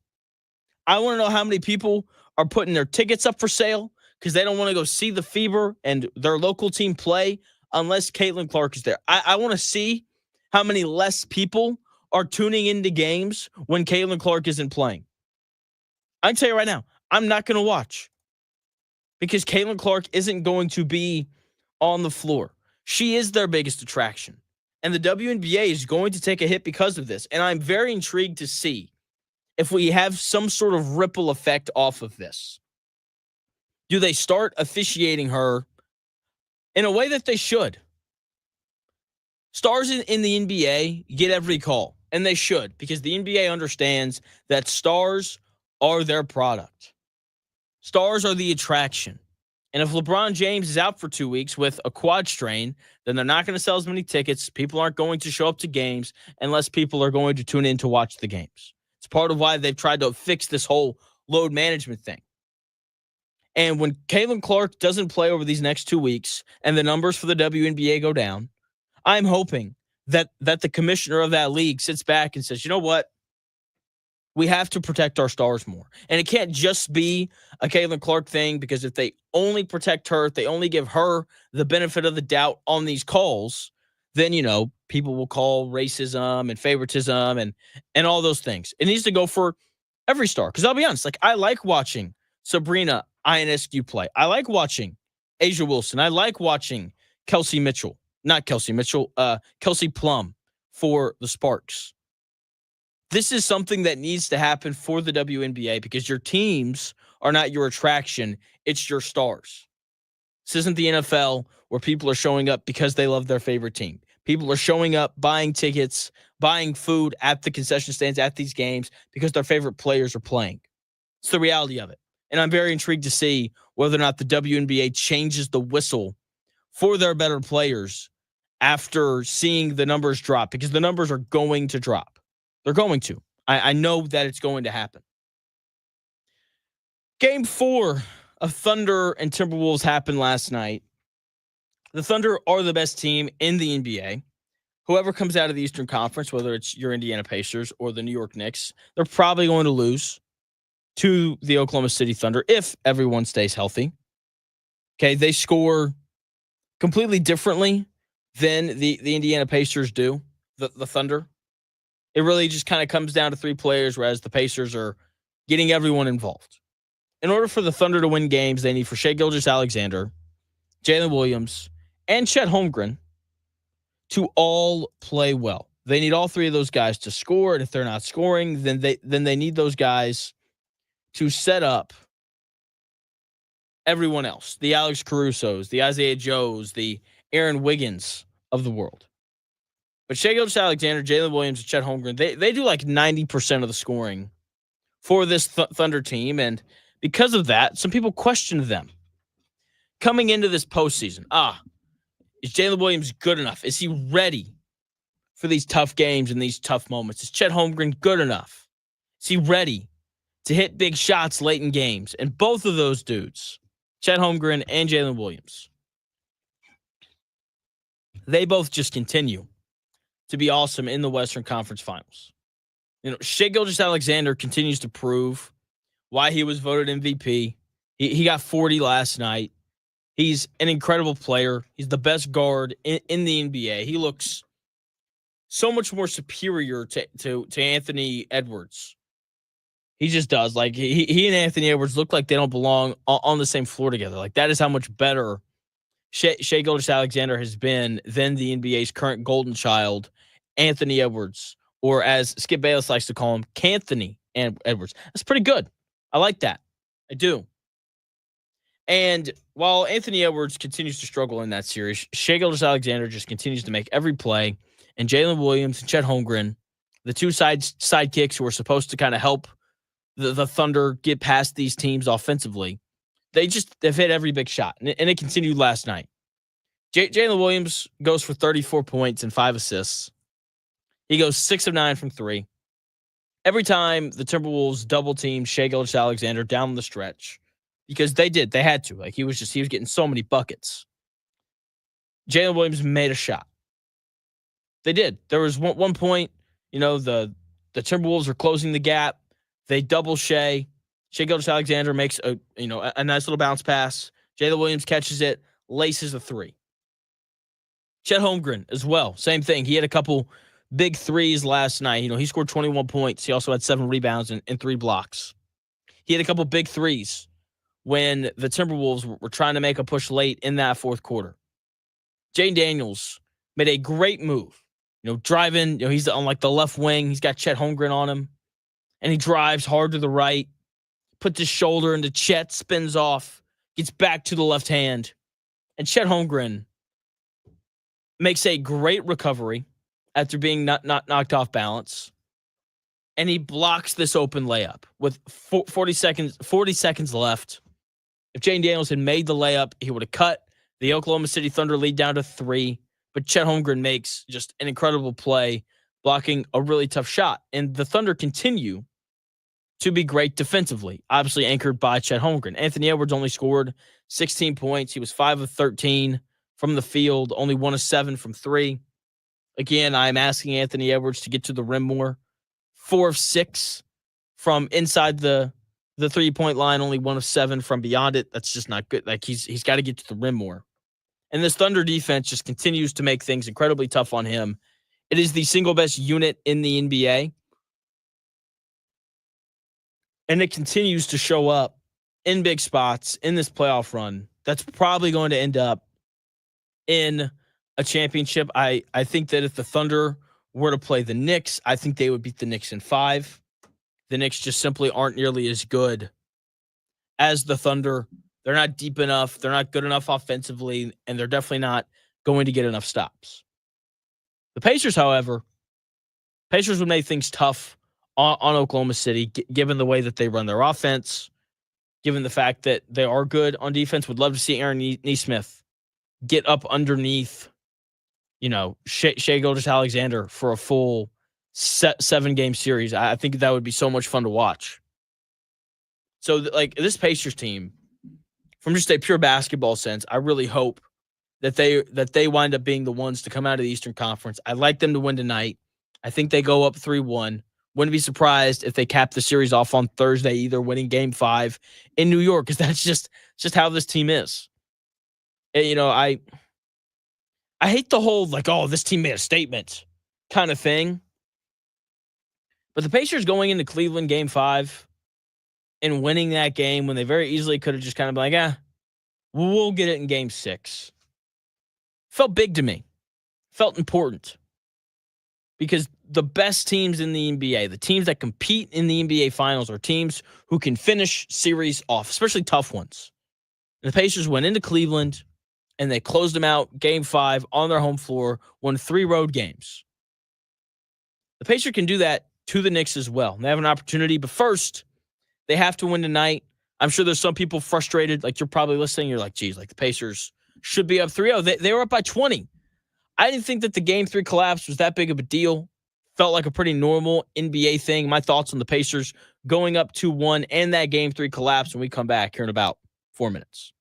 I want to know how many people are putting their tickets up for sale because they don't want to go see the Fever and their local team play unless Catilin Clark is there. I want to see how many less people are tuning into games when Catilin Clark isn't playing. I can tell you right now, I'm not going to watch because Catilin Clark isn't going to be on the floor. She is their biggest attraction. And the WNBA is going to take a hit because of this. And I'm very intrigued to see if we have some sort of ripple effect off of this. Do they start officiating her in a way that they should? Stars in the NBA get every call, and they should, because the NBA understands that stars are their product. Stars are the attraction. And if LeBron James is out for 2 weeks with a quad strain, then they're not going to sell as many tickets. People aren't going to show up to games unless people are going to tune in to watch the games. It's part of why they've tried to fix this whole load management thing. And when Catilin Clark doesn't play over these next 2 weeks and the numbers for the WNBA go down, I'm hoping that the commissioner of that league sits back and says, you know what? We have to protect our stars more. And it can't just be a Catilin Clark thing, because if they only protect her, if they only give her the benefit of the doubt on these calls, then, people will call racism and favoritism and all those things. It needs to go for every star. Because I'll be honest, I like watching Sabrina Ionescu play. I like watching Asia Wilson. I like watching Kelsey Plum for the Sparks. This is something that needs to happen for the WNBA, because your teams are not your attraction. It's your stars. This isn't the NFL where people are showing up because they love their favorite team. People are showing up, buying tickets, buying food at the concession stands at these games because their favorite players are playing. It's the reality of it. And I'm very intrigued to see whether or not the WNBA changes the whistle for their better players after seeing the numbers drop, because the numbers are going to drop. They're going to. I know that it's going to happen. Game 4 of Thunder and Timberwolves happened last night. The Thunder are the best team in the NBA. Whoever comes out of the Eastern Conference, whether it's your Indiana Pacers or the New York Knicks, they're probably going to lose to the Oklahoma City Thunder if everyone stays healthy. Okay, they score completely differently than the Indiana Pacers do, the Thunder. It really just kind of comes down to 3 players, whereas the Pacers are getting everyone involved. In order for the Thunder to win games, they need for Shai Gilgeous-Alexander, Jalen Williams, and Chet Holmgren to all play well. They need all 3 of those guys to score, and if they're not scoring, then they need those guys to set up everyone else. The Alex Carusos, the Isaiah Joes, the Aaron Wiggins of the world. But Shai Gilgeous-Alexander, Jalen Williams, and Chet Holmgren, they do like 90% of the scoring for this Thunder team, and because of that, some people questioned them coming into this postseason. Is Jalen Williams good enough? Is he ready for these tough games and these tough moments? Is Chet Holmgren good enough? Is he ready to hit big shots late in games? And both of those dudes, Chet Holmgren and Jalen Williams, they both just continue to be awesome in the Western Conference Finals. Shai Gilgeous-Alexander continues to prove why he was voted MVP. He got 40 last night. He's an incredible player. He's the best guard in the NBA. He looks so much more superior to Anthony Edwards. He just does. Like he and Anthony Edwards look like they don't belong on the same floor together. Like that is how much better Shai Gilgeous-Alexander has been than the NBA's current golden child, Anthony Edwards, or as Skip Bayless likes to call him, Canthony Edwards. That's pretty good. I like that. I do. And while Anthony Edwards continues to struggle in that series, Shai Gilgeous-Alexander just continues to make every play. And Jalen Williams and Chet Holmgren, the 2 sidekicks who are supposed to kind of help the Thunder get past these teams offensively, they've hit every big shot. And it continued last night. Jalen Williams goes for 34 points and 5 assists. He goes 6 of 9 from 3. Every time the Timberwolves double teamed Shai Gilgeous-Alexander down the stretch, because they had to. Like he was getting so many buckets. Jalen Williams made a shot. They did. There was one point, the Timberwolves are closing the gap. They double Shai. Shai Gilgeous-Alexander makes a nice little bounce pass. Jalen Williams catches it, laces a 3. Chet Holmgren as well. Same thing. He had a couple big threes last night. He scored 21 points. He also had 7 rebounds and 3 blocks. He had a couple big threes when the Timberwolves were trying to make a push late in that fourth quarter. Jane Daniels made a great move. Driving, he's on like the left wing. He's got Chet Holmgren on him. And he drives hard to the right, puts his shoulder into Chet, spins off, gets back to the left hand. And Chet Holmgren makes a great recovery after being not knocked off balance. And he blocks this open layup with 40 seconds left. If Jane Daniels had made the layup, he would have cut the Oklahoma City Thunder lead down to 3. But Chet Holmgren makes just an incredible play, blocking a really tough shot. And the Thunder continue to be great defensively, obviously anchored by Chet Holmgren. Anthony Edwards only scored 16 points. He was 5 of 13 from the field, only 1 of 7 from 3. Again, I'm asking Anthony Edwards to get to the rim more. 4 of 6 from inside the 3-point line, only 1 of 7 from beyond it. That's just not good. Like he's got to get to the rim more. And this Thunder defense just continues to make things incredibly tough on him. It is the single best unit in the NBA. And it continues to show up in big spots in this playoff run. That's probably going to end up in a championship. I think that if the Thunder were to play the Knicks, I think they would beat the Knicks in 5. The Knicks just simply aren't nearly as good as the Thunder. They're not deep enough. They're not good enough offensively, and they're definitely not going to get enough stops. The Pacers, however, would make things tough on Oklahoma City, given the way that they run their offense, given the fact that they are good on defense. Would love to see Aaron Nesmith get up underneath, Shea Gilgeous-Alexander for a full 7-game series. I think that would be so much fun to watch. So, this Pacers team, from just a pure basketball sense, I really hope that they wind up being the ones to come out of the Eastern Conference. I'd like them to win tonight. I think they go up 3-1. Wouldn't be surprised if they cap the series off on Thursday, either winning Game 5 in New York, because that's just how this team is. And, I hate the whole this team made a statement kind of thing. But the Pacers going into Cleveland Game 5 and winning that game when they very easily could have just kind of been like, we'll get it in Game 6. Felt big to me. Felt important. Because the best teams in the NBA, the teams that compete in the NBA Finals, are teams who can finish series off, especially tough ones. And the Pacers went into Cleveland, and they closed them out Game 5 on their home floor, won 3 road games. The Pacers can do that to the Knicks as well. They have an opportunity, but first, they have to win tonight. I'm sure there's some people frustrated. You're probably listening. You're like, geez, the Pacers should be up 3-0. They were up by 20. I didn't think that the Game 3 collapse was that big of a deal. Felt like a pretty normal NBA thing. My thoughts on the Pacers going up 2-1 and that Game 3 collapse when we come back here in about 4 minutes.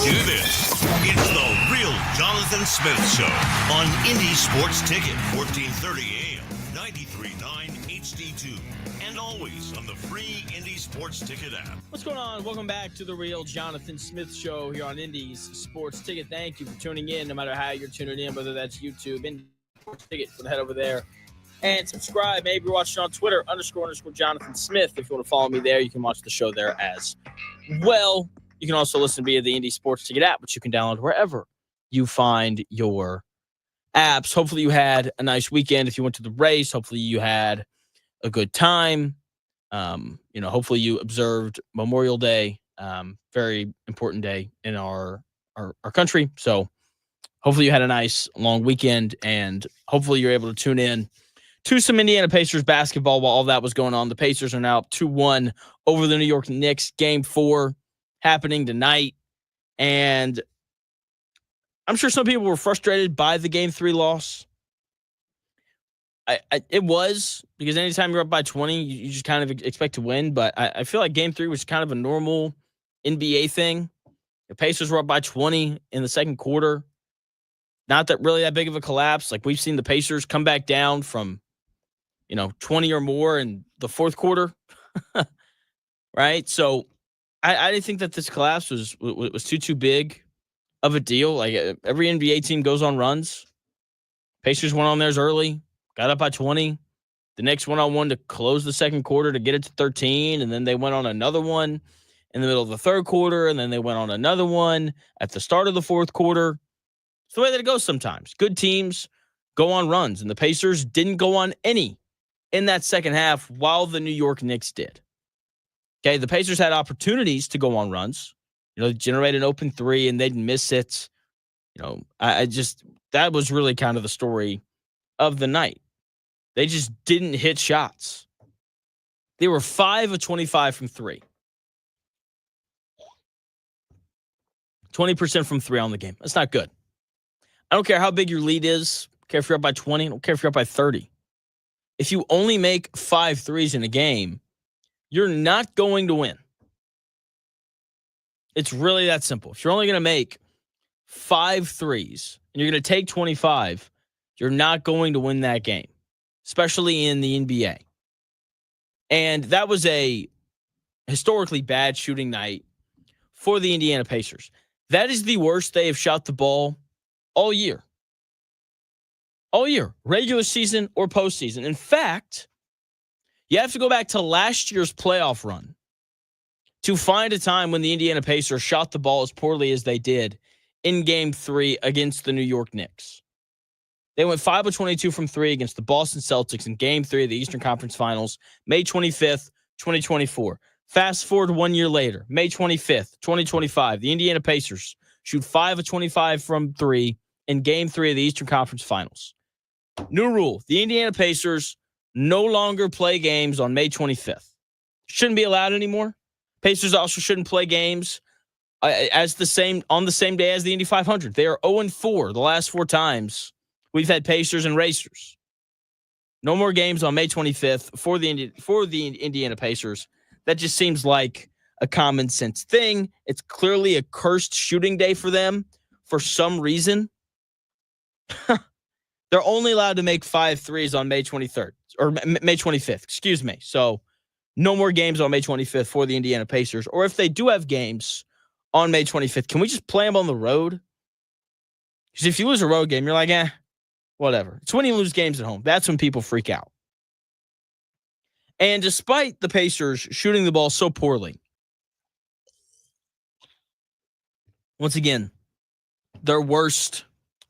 do this. It's the Real Jonathan Smith Show on Indy Sports Ticket, 1430 AM, 93.9 HD2, and always on the free Indy Sports Ticket app. What's going on? Welcome back to the Real Jonathan Smith Show here on Indy's Sports Ticket. Thank you for tuning in, no matter how you're tuning in, whether that's YouTube, Indy Sports Ticket, so head over there and subscribe. Maybe you're watching on Twitter, _ Jonathan Smith. If you want to follow me there, you can watch the show there as well. You can also listen via the Indy Sports Ticket app, which you can download wherever you find your apps. Hopefully you had a nice weekend. If you went to the race, hopefully you had a good time. Hopefully you observed Memorial Day, very important day in our country. So hopefully you had a nice long weekend, and hopefully you're able to tune in to some Indiana Pacers basketball while all that was going on. The Pacers are now up 2-1 over the New York Knicks. Game 4 happening tonight. And I'm sure some people were frustrated by the Game 3 loss. It was, because anytime you're up by 20, you just kind of expect to win. But I feel like Game 3 was kind of a normal NBA thing. The Pacers were up by 20 in the second quarter. Not that really that big of a collapse. Like, we've seen the Pacers come back down from, 20 or more in the fourth quarter. Right? So I didn't think that this collapse was too big of a deal. Like, every NBA team goes on runs. Pacers went on theirs early, got up by 20. The Knicks went on one to close the second quarter to get it to 13, and then they went on another one in the middle of the third quarter, and then they went on another one at the start of the fourth quarter. It's the way that it goes sometimes. Good teams go on runs, and the Pacers didn't go on any in that second half while the New York Knicks did. Okay, the Pacers had opportunities to go on runs. Generate an open three, and they'd miss it. That was really kind of the story of the night. They just didn't hit shots. They were 5 of 25 from three. 20% from three on the game. That's not good. I don't care how big your lead is. I don't care if you're up by 20. I don't care if you're up by 30. If you only make 5 threes in a game, you're not going to win. It's really that simple. If you're only going to make 5 threes and you're going to take 25, you're not going to win that game, especially in the NBA. And that was a historically bad shooting night for the Indiana Pacers. That is the worst they have shot the ball all year. All year, regular season or postseason. In fact, you have to go back to last year's playoff run to find a time when the Indiana Pacers shot the ball as poorly as they did in Game 3 against the New York Knicks. They went 5 of 22 from three against the Boston Celtics in Game 3 of the Eastern Conference Finals, May 25th, 2024. Fast forward 1 year later, May 25th, 2025, the Indiana Pacers shoot 5 of 25 from three in Game 3 of the Eastern Conference Finals. New rule, the Indiana Pacers no longer play games on May 25th. Shouldn't be allowed anymore. Pacers also shouldn't play games on the same day as the Indy 500. They are 0-4 the last 4 times we've had Pacers and Racers. No more games on May 25th for the Indiana Pacers. That just seems like a common sense thing. It's clearly a cursed shooting day for them for some reason. They're only allowed to make 5 threes on May 23rd or May 25th. Excuse me. So no more games on May 25th for the Indiana Pacers. Or if they do have games on May 25th, can we just play them on the road? Because if you lose a road game, you're like, whatever. It's when you lose games at home. That's when people freak out. And despite the Pacers shooting the ball so poorly, once again, their worst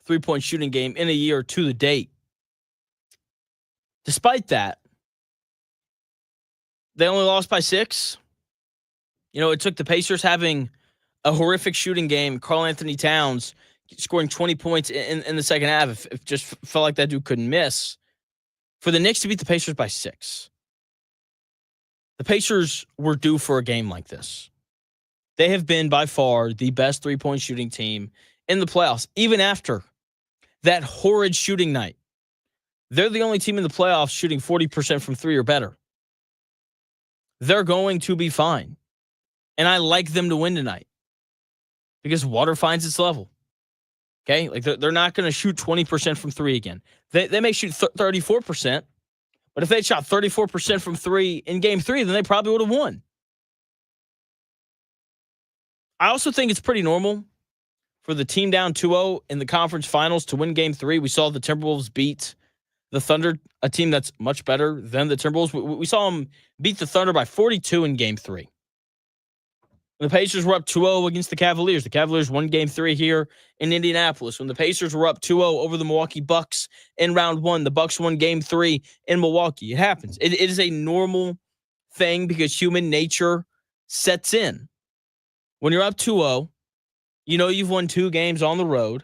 three-point shooting game in a year to the date. Despite that, they only lost by 6. It took the Pacers having a horrific shooting game, Karl Anthony Towns scoring 20 points in the second half. It just felt like that dude couldn't miss. For the Knicks to beat the Pacers by 6. The Pacers were due for a game like this. They have been by far the best three-point shooting team in the playoffs, even after that horrid shooting night. They're the only team in the playoffs shooting 40% from three or better. They're going to be fine. And I like them to win tonight because water finds its level. Okay? Like they're not going to shoot 20% from three again. They may shoot 34%, but if they shot 34% from three in game 3, then they probably would have won. I also think it's pretty normal for the team down 2-0 in the conference finals to win game 3. We saw the Timberwolves beat the Thunder, a team that's much better than the Timberwolves. We saw them beat the Thunder by 42 in game 3. The Pacers were up 2-0 against the Cavaliers. The Cavaliers won game 3 here in Indianapolis. When the Pacers were up 2-0 over the Milwaukee Bucks in round 1, the Bucks won game 3 in Milwaukee. It happens. It is a normal thing because human nature sets in. When you're up 2-0, you know you've won 2 games on the road.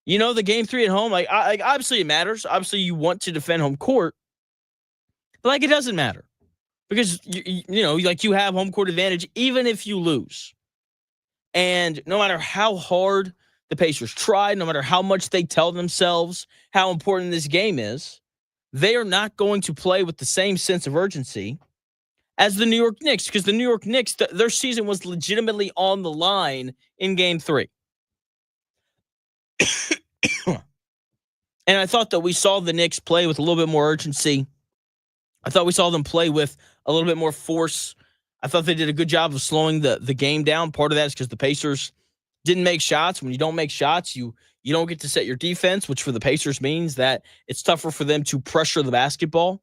You know the game 3 at home, obviously it matters. Obviously you want to defend home court, but it doesn't matter because you have home court advantage even if you lose. And no matter how hard the Pacers try, no matter how much they tell themselves how important this game is, they are not going to play with the same sense of urgency as the New York Knicks, because the New York Knicks, their season was legitimately on the line in game 3. And I thought that we saw the Knicks play with a little bit more urgency. I thought we saw them play with a little bit more force. I thought they did a good job of slowing the game down. Part of that is because the Pacers didn't make shots. When you don't make shots, you don't get to set your defense, which for the Pacers means that it's tougher for them to pressure the basketball.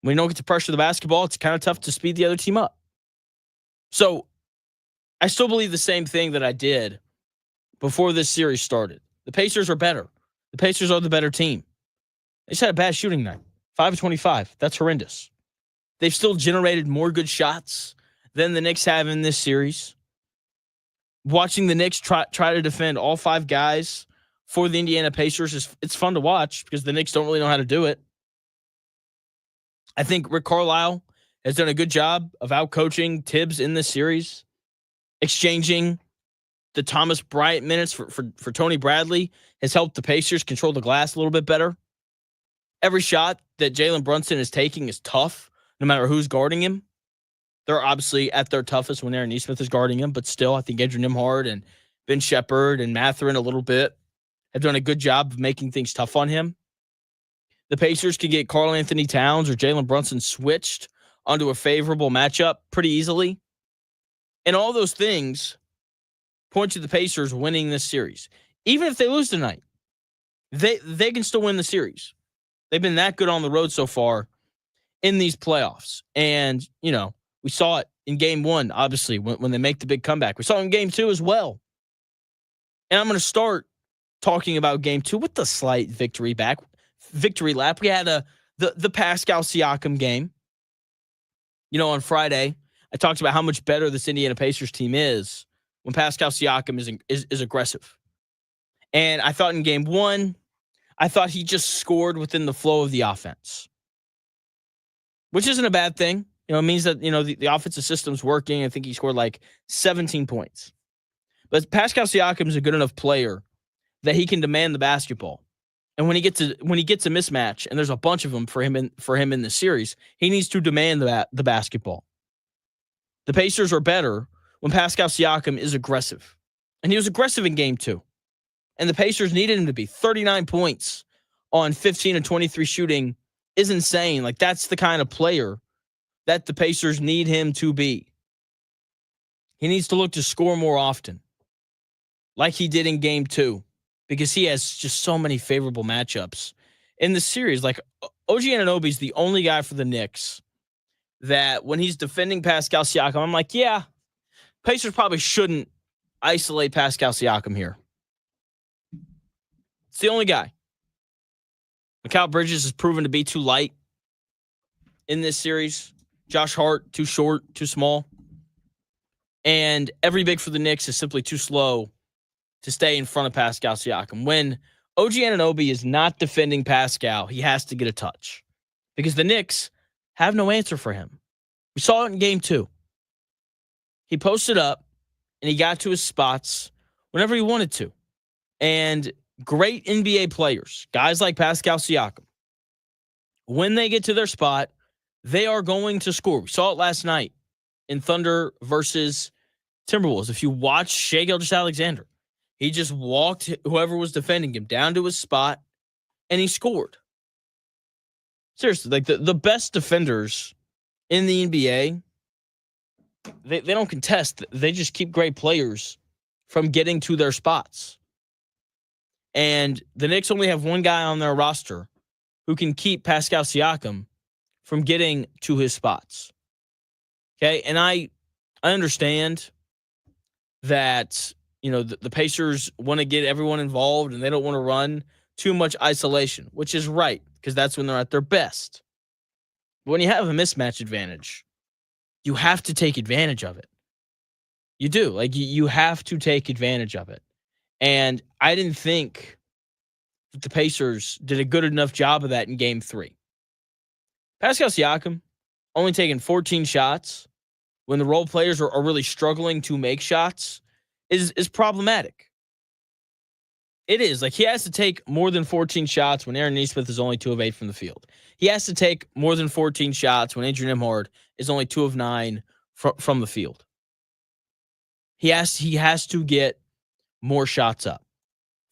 When you don't get to pressure the basketball, it's kind of tough to speed the other team up. So I still believe the same thing that I did before this series started. The Pacers are better. The Pacers are the better team. They just had a bad shooting night. 5 of 25. That's horrendous. They've still generated more good shots than the Knicks have in this series. Watching the Knicks try to defend all 5 guys for the Indiana Pacers, it's fun to watch because the Knicks don't really know how to do it. I think Rick Carlisle has done a good job of out-coaching Tibbs in this series, exchanging the Thomas Bryant minutes for Tony Bradley has helped the Pacers control the glass a little bit better. Every shot that Jalen Brunson is taking is tough, no matter who's guarding him. They're obviously at their toughest when Aaron Nesmith is guarding him, but still, I think Andrew Nembhard and Ben Shepherd and Mathurin a little bit have done a good job of making things tough on him. The Pacers can get Karl Anthony Towns or Jalen Brunson switched onto a favorable matchup pretty easily. And all those things point to the Pacers winning this series. Even if they lose tonight, they can still win the series. They've been that good on the road so far in these playoffs. And, we saw it in game 1, obviously, when they make the big comeback. We saw it in game 2 as well. And I'm going to start talking about game 2 with the slight victory lap. We had the Pascal Siakam game. On Friday, I talked about how much better this Indiana Pacers team is when Pascal Siakam is aggressive. And I thought in game 1, I thought he just scored within the flow of the offense, which isn't a bad thing. It means that, the offensive system's working. I think he scored 17 points. But Pascal Siakam is a good enough player that he can demand the basketball. And when he gets a mismatch, and there's a bunch of them for him in the series, he needs to demand the basketball. The Pacers are better when Pascal Siakam is aggressive. And he was aggressive in game 2. And the Pacers needed him to be. 39 points on 15 of 23 shooting is insane. That's the kind of player that the Pacers need him to be. He needs to look to score more often, like he did in game 2, because he has just so many favorable matchups in the series. OG Anunoby is the only guy for the Knicks that when he's defending Pascal Siakam, I'm like, yeah, Pacers probably shouldn't isolate Pascal Siakam here. It's the only guy. Mikal Bridges has proven to be too light in this series. Josh Hart, too short, too small. And every big for the Knicks is simply too slow to stay in front of Pascal Siakam. When OG Anunoby is not defending Pascal, he has to get a touch because the Knicks have no answer for him. We saw it in game 2. He posted up and he got to his spots whenever he wanted to. And great NBA players, guys like Pascal Siakam, when they get to their spot, they are going to score. We saw it last night in Thunder versus Timberwolves, if you watch Shai Gilgeous-Alexander, he just walked whoever was defending him down to his spot, and he scored. Seriously, like the best defenders in the NBA, they don't contest. They just keep great players from getting to their spots. And the Knicks only have one guy on their roster who can keep Pascal Siakam from getting to his spots. Okay, and I understand that, you know, the Pacers want to get everyone involved and they don't want to run too much isolation, which is right because that's when they're at their best. But when you have a mismatch advantage, you have to take advantage of it. You do. Like, you have to take advantage of it. And I didn't think that the Pacers did a good enough job of that in Game 3. Pascal Siakam only taking 14 shots when the role players are really struggling to make shots is problematic. It is. Like, he has to take more than 14 shots when Aaron Nesmith is only 2 of 8 from the field. He has to take more than 14 shots when Andrew Nembhard is only 2 of 9 from the field. He has to get more shots up.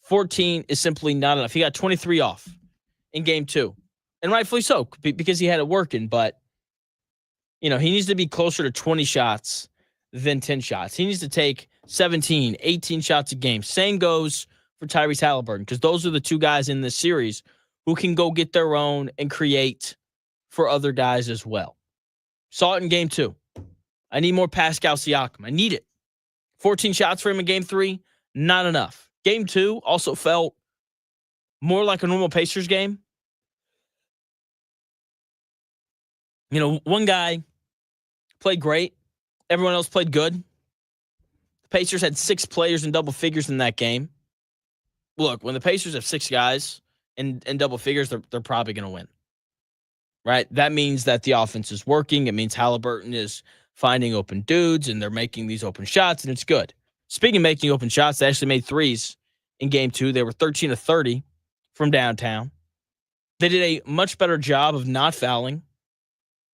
14 is simply not enough. He got 23 off in Game 2. And rightfully so, because he had it working. But, you know, he needs to be closer to 20 shots than 10 shots. He needs to take 17, 18 shots a game. Same goes for Tyrese Halliburton, because those are the two guys in this series who can go get their own and create for other guys as well. Saw it in Game 2. I need more Pascal Siakam. I need it. 14 shots for him in Game 3, not enough. Game 2 also felt more like a normal Pacers game. You know, one guy played great. Everyone else played good. The Pacers had 6 players in double figures in that game. Look, when the Pacers have 6 guys in double figures, they're probably going to win. Right? That means that the offense is working. It means Halliburton is finding open dudes, and they're making these open shots, and it's good. Speaking of making open shots, they actually made threes in Game 2. They were 13 of 30 from downtown. They did a much better job of not fouling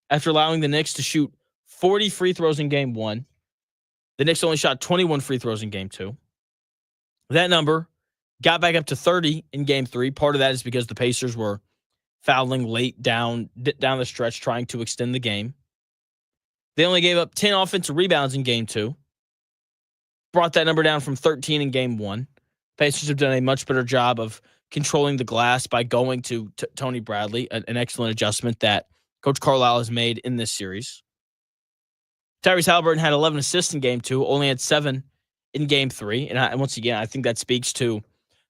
after allowing the Knicks to shoot 40 free throws in Game 1. The Knicks only shot 21 free throws in Game 2. That number got back up to 30 in Game 3. Part of that is because the Pacers were fouling late down the stretch, trying to extend the game. They only gave up 10 offensive rebounds in Game 2. Brought that number down from 13 in Game 1. Pacers have done a much better job of controlling the glass by going to Tony Bradley, an excellent adjustment that Coach Carlisle has made in this series. Tyrese Halliburton had 11 assists in Game 2, only had 7 in Game 3. And once again, I think that speaks to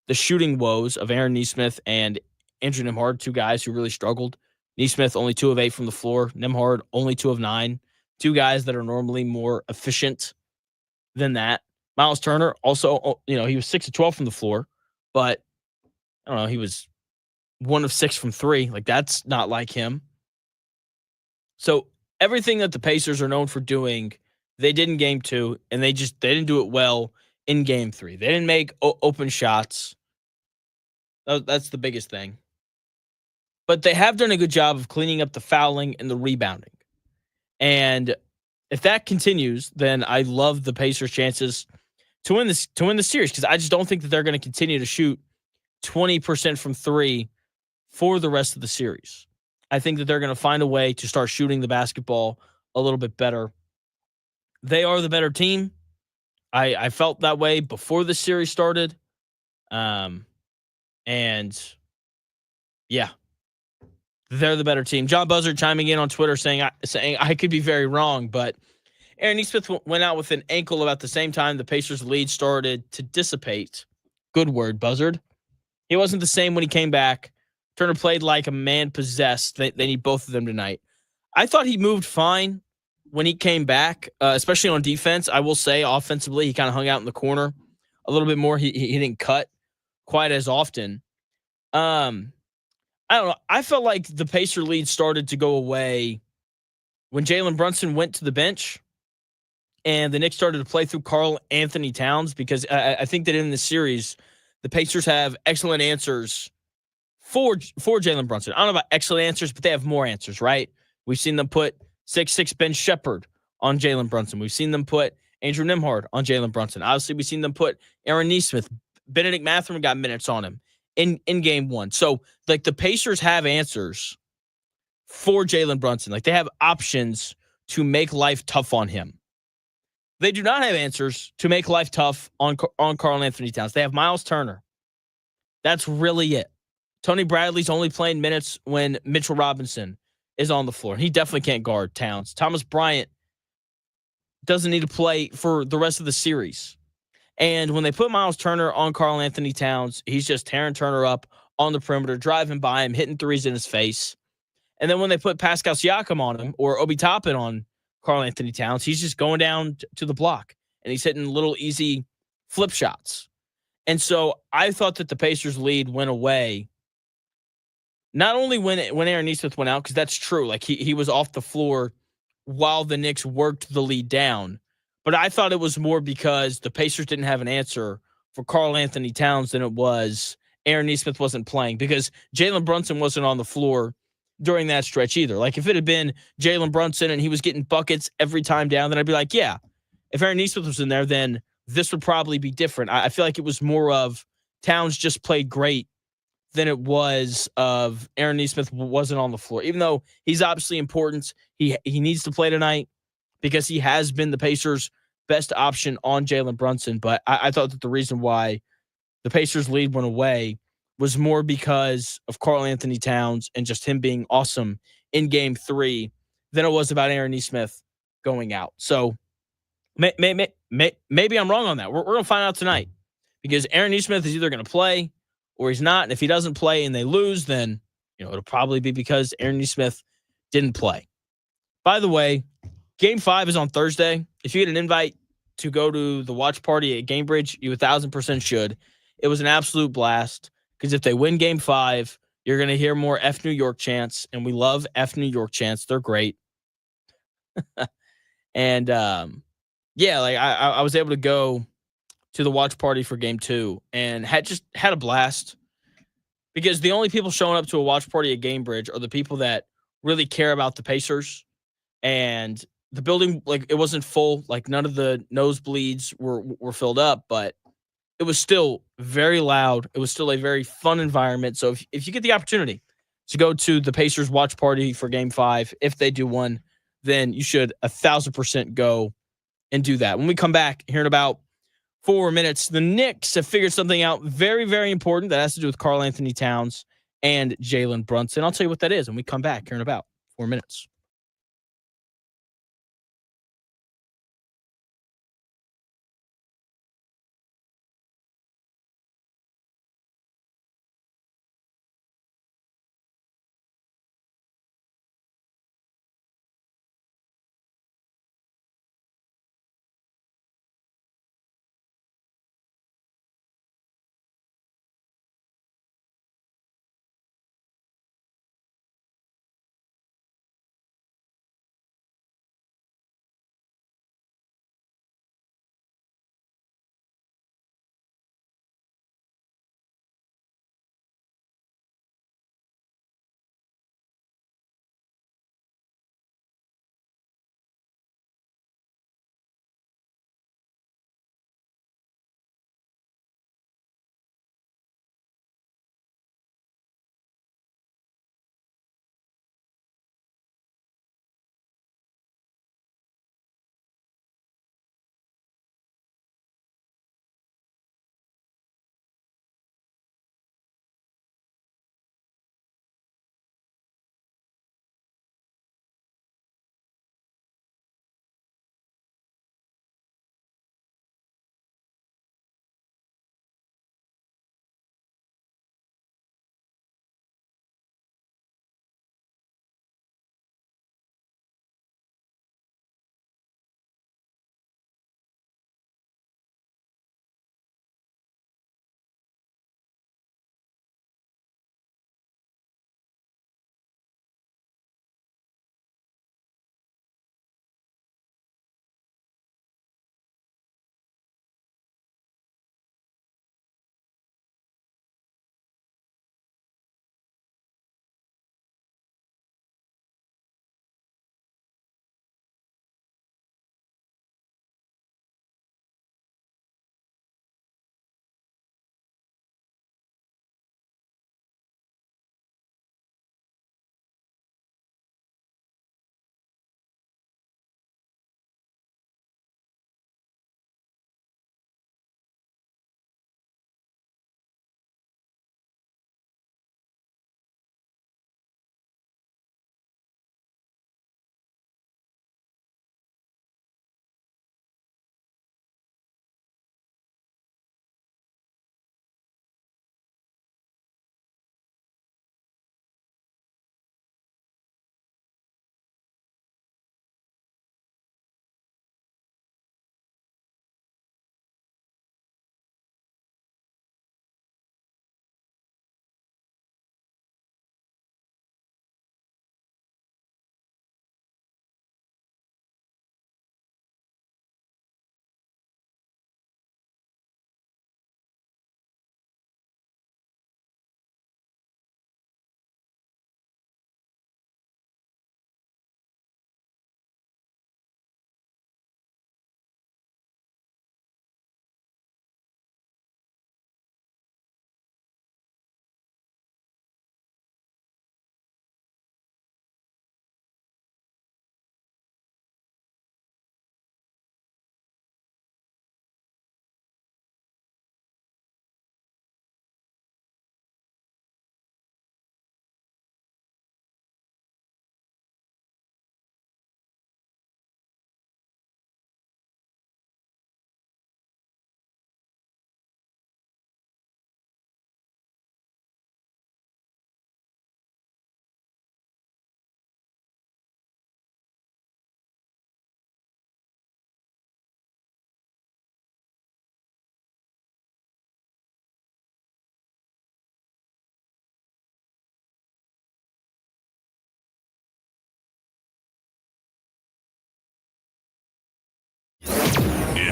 the shooting woes of Aaron Nesmith and Andrew Nembhard, two guys who really struggled. Nesmith only 2 of 8 from the floor. Nembhard only 2 of 9. Two guys that are normally more efficient than that. Miles Turner also, you know, he was 6 of 12 from the floor, but I don't know, he was 1 of 6 from 3. Like, that's not like him. So everything that the Pacers are known for doing, they did in Game 2, and they didn't do it well in Game 3. They didn't make open shots. That's the biggest thing. But they have done a good job of cleaning up the fouling and the rebounding. And if that continues, then I love the Pacers' chances to win the series, because I just don't think that they're going to continue to shoot 20% from 3 for the rest of the series. I think that they're going to find a way to start shooting the basketball a little bit better. They are the better team. I felt that way before the series started. And yeah, they're the better team. John Buzzard chiming in on Twitter saying I could be very wrong, but Aaron Nesmith went out with an ankle about the same time the Pacers' lead started to dissipate. Good word, Buzzard. He wasn't the same when he came back. Turner played like a man possessed. They need both of them tonight. I thought he moved fine when he came back, especially on defense. I will say offensively, he kind of hung out in the corner a little bit more. He didn't cut quite as often. I don't know. I felt like the Pacer lead started to go away when Jalen Brunson went to the bench and the Knicks started to play through Karl Anthony Towns, because I think that in the series, the Pacers have excellent answers for Jalen Brunson. I don't know about excellent answers, but they have more answers, right? We've seen them put 6'6" Ben Shepherd on Jalen Brunson. We've seen them put Andrew Nimhard on Jalen Brunson. Obviously, we've seen them put Aaron Nesmith, Benedict Mathurin got minutes on him in game one. So, like, the Pacers have answers for Jalen Brunson. Like, they have options to make life tough on him. They do not have answers to make life tough on Karl Anthony Towns. They have Miles Turner. That's really it. Tony Bradley's only playing minutes when Mitchell Robinson is on the floor. He definitely can't guard Towns. Thomas Bryant doesn't need to play for the rest of the series. And when they put Miles Turner on Karl Anthony Towns, he's just tearing Turner up on the perimeter, driving by him, hitting threes in his face. And then when they put Pascal Siakam on him or Obi Toppin on Karl Anthony Towns, he's just going down to the block and he's hitting little easy flip shots. And so I thought that the Pacers lead went away. Not only when Aaron Nesmith went out, because that's true. Like he was off the floor while the Knicks worked the lead down. But I thought it was more because the Pacers didn't have an answer for Karl Anthony Towns than it was Aaron Nesmith wasn't playing, because Jalen Brunson wasn't on the floor during that stretch either. Like, if it had been Jalen Brunson and he was getting buckets every time down, then I'd be like, yeah, if Aaron Nesmith was in there, then this would probably be different. I feel like it was more of Towns just played great than it was of Aaron Nesmith wasn't on the floor. Even though he's obviously important, he needs to play tonight because he has been the Pacers' best option on Jalen Brunson. But I thought that the reason why the Pacers' lead went away was more because of Karl Anthony Towns and just him being awesome in game 3 than it was about Aaron Nesmith going out. So maybe I'm wrong on that. We're going to find out tonight, because Aaron Nesmith is either going to play or he's not. And if he doesn't play and they lose, then it'll probably be because Aaron Nesmith didn't play. By the way, game 5 is on Thursday. If you get an invite to go to the watch party at Gamebridge, you 1,000% should. It was an absolute blast, because if they win game 5, you're going to hear more F New York chants, and we love F New York chants. They're great. And I was able to go to the watch party for game 2 and had a blast, because the only people showing up to a watch party at Gamebridge are the people that really care about the Pacers. And the building, like, it wasn't full, like none of the nosebleeds were filled up, but it was still very loud. It was still a very fun environment. So if you get the opportunity to go to the Pacers watch party for game 5, if they do one, then you should 1,000% go and do that. When we come back here in about 4 minutes, the Knicks have figured something out very, very important that has to do with Karl Anthony Towns and Jalen Brunson. I'll tell you what that is when we come back here in about 4 minutes.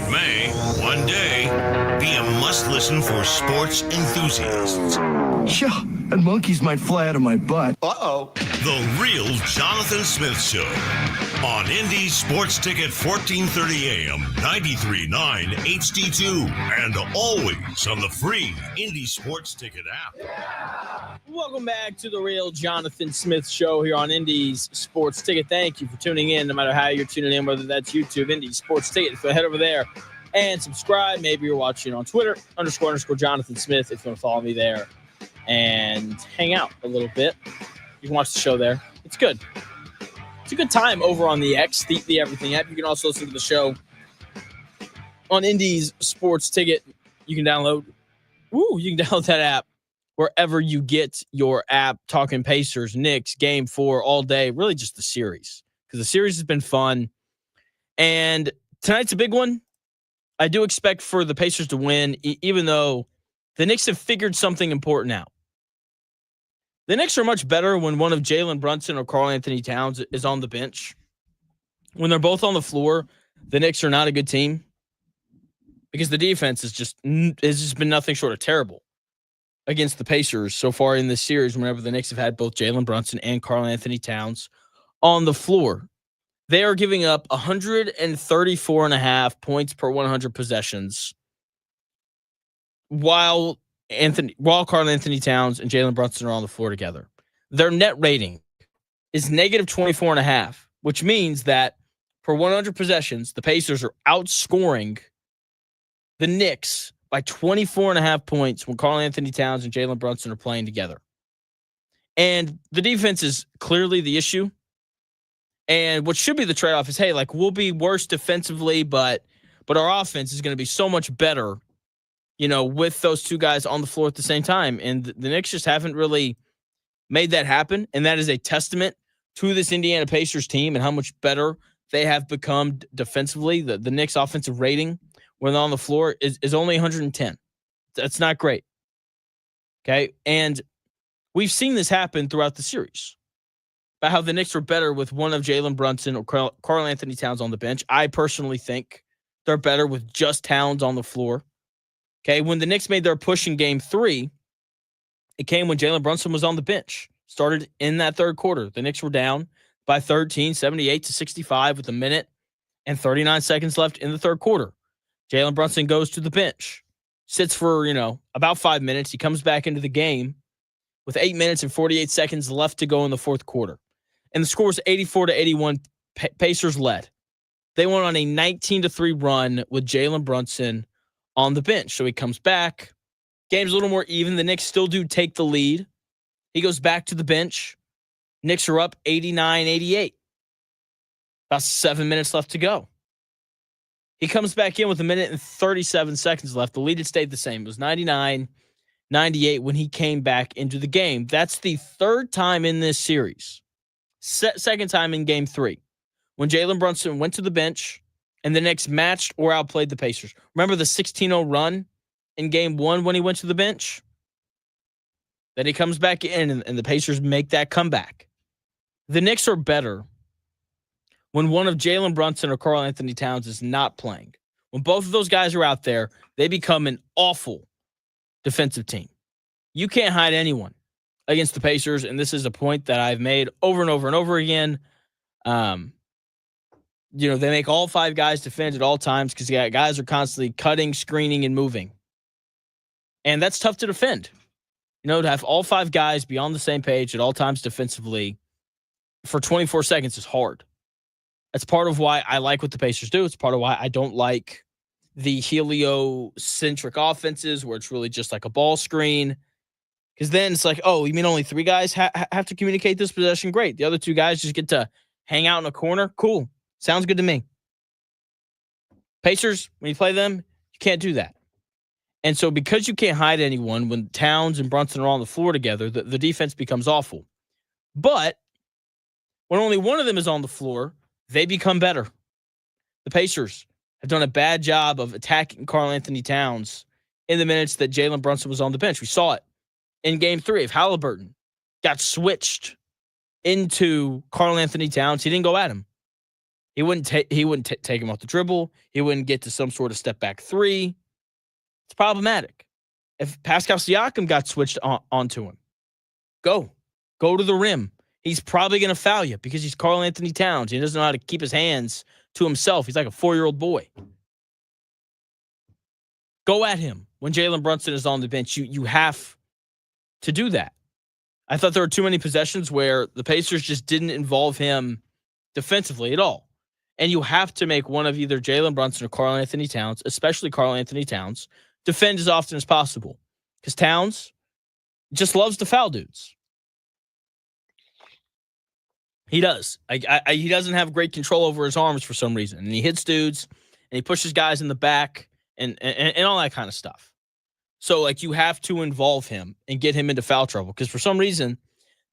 may, one day, be a must-listen for sports enthusiasts. Yeah, and monkeys might fly out of my butt. Uh-oh. The Real Jonathan Smith Show on Indy Sports Ticket 1430 AM, 93.9 HD2, and always on the free Indy Sports Ticket app. Welcome back to the Real Jonathan Smith Show here on Indy's Sports Ticket. Thank you for tuning in, no matter how you're tuning in, whether that's YouTube, Indy Sports Ticket. So head over there and subscribe. Maybe you're watching on Twitter, _ Jonathan Smith, if you want to follow me there and hang out a little bit. You can watch the show there. It's good. It's a good time over on the X, the Everything app. You can also listen to the show on Indy's Sports Ticket. You can download that app wherever you get your app. Talking Pacers, Knicks, Game 4 all day. Really just the series, because the series has been fun. And tonight's a big one. I do expect for the Pacers to win, even though the Knicks have figured something important out. The Knicks are much better when one of Jalen Brunson or Karl Anthony Towns is on the bench. When they're both on the floor, the Knicks are not a good team because the defense has just been nothing short of terrible against the Pacers so far in this series whenever the Knicks have had both Jalen Brunson and Karl Anthony Towns on the floor. They are giving up 134.5 points per 100 possessions while Karl Anthony Towns and Jalen Brunson are on the floor together. Their net rating is negative 24.5, which means that per 100 possessions, the Pacers are outscoring the Knicks by 24.5 points when Karl Anthony Towns and Jalen Brunson are playing together. And the defense is clearly the issue. And what should be the trade-off is, hey, like, we'll be worse defensively, but our offense is going to be so much better, with those two guys on the floor at the same time. And the Knicks just haven't really made that happen. And that is a testament to this Indiana Pacers team and how much better they have become defensively. The Knicks offensive rating when they're on the floor is only 110. That's not great. Okay. And we've seen this happen throughout the series about how the Knicks are better with one of Jalen Brunson or Karl Anthony Towns on the bench. I personally think they're better with just Towns on the floor. Okay, when the Knicks made their push in Game 3, it came when Jalen Brunson was on the bench. Started in that third quarter. The Knicks were down by 13, 78-65 with a minute and 39 seconds left in the third quarter. Jalen Brunson goes to the bench, sits for, about 5 minutes. He comes back into the game with 8 minutes and 48 seconds left to go in the fourth quarter. And the score was 84-81. Pacers led. They went on a 19-3 run with Jalen Brunson on the bench. So he comes back. Game's a little more even. The Knicks still do take the lead. He goes back to the bench. Knicks are up 89-88. About 7 minutes left to go. He comes back in with a minute and 37 seconds left. The lead had stayed the same. It was 99-98 when he came back into the game. That's the third time in this series. Second time in Game 3 when Jalen Brunson went to the bench and the Knicks matched or outplayed the Pacers. Remember the 16-0 run in Game 1 when he went to the bench? Then he comes back in and the Pacers make that comeback. The Knicks are better when one of Jalen Brunson or Karl Anthony Towns is not playing. When both of those guys are out there, they become an awful defensive team. You can't hide anyone against the Pacers, and this is a point that I've made over and over and over again. They make all five guys defend at all times because guys are constantly cutting, screening, and moving. And that's tough to defend. To have all five guys be on the same page at all times defensively for 24 seconds is hard. That's part of why I like what the Pacers do. It's part of why I don't like the heliocentric offenses where it's really just like a ball screen. Because then it's like, oh, you mean only three guys have to communicate this possession? Great. The other two guys just get to hang out in a corner? Cool. Sounds good to me. Pacers, when you play them, you can't do that. And so because you can't hide anyone, when Towns and Brunson are on the floor together, the defense becomes awful. But when only one of them is on the floor, they become better. The Pacers have done a bad job of attacking Karl Anthony Towns in the minutes that Jalen Brunson was on the bench. We saw it in Game 3 if Halliburton got switched into Karl Anthony Towns. He didn't go at him. He wouldn't take him off the dribble. He wouldn't get to some sort of step back three. It's problematic. If Pascal Siakam got switched onto him, go to the rim. He's probably going to foul you because he's Karl Anthony Towns. He doesn't know how to keep his hands to himself. He's like a 4-year-old boy. Go at him when Jalen Brunson is on the bench. You have to do that. I thought there were too many possessions where the Pacers just didn't involve him defensively at all. And you have to make one of either Jalen Brunson or Karl Anthony Towns, especially Karl Anthony Towns, defend as often as possible. Because Towns just loves to foul dudes. He does. He doesn't have great control over his arms for some reason. And he hits dudes, and he pushes guys in the back, and all that kind of stuff. So, you have to involve him and get him into foul trouble. Because for some reason,